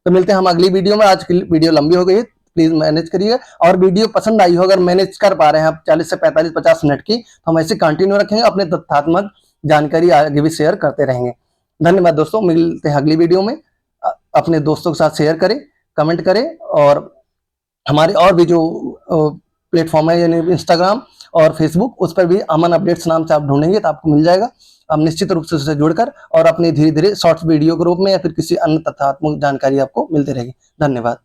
तो मिलते हैं हम अगली वीडियो में। आज की वीडियो लंबी हो गई है, प्लीज मैनेज करिए। और वीडियो पसंद आई हो, अगर मैनेज कर पा रहे हैं आप 40 से 45-50 मिनट की, तो हम ऐसे कंटिन्यू रखेंगे, अपने तथ्यात्मक जानकारी आगे भी शेयर करते रहेंगे। धन्यवाद दोस्तों, मिलते हैं अगली वीडियो में। अपने दोस्तों के साथ शेयर करें, कमेंट करें, और हमारे और भी जो प्लेटफॉर्म है यानी इंस्टाग्राम और फेसबुक, उस पर भी अमन अपडेट्स नाम से आप ढूंढेंगे तो आपको मिल जाएगा। आप निश्चित रूप से उससे जुड़कर और अपनी धीरे धीरे शॉर्ट्स वीडियो के रूप में या फिर किसी अन्य तथ्यात्मक जानकारी आपको मिलती रहेगी। धन्यवाद।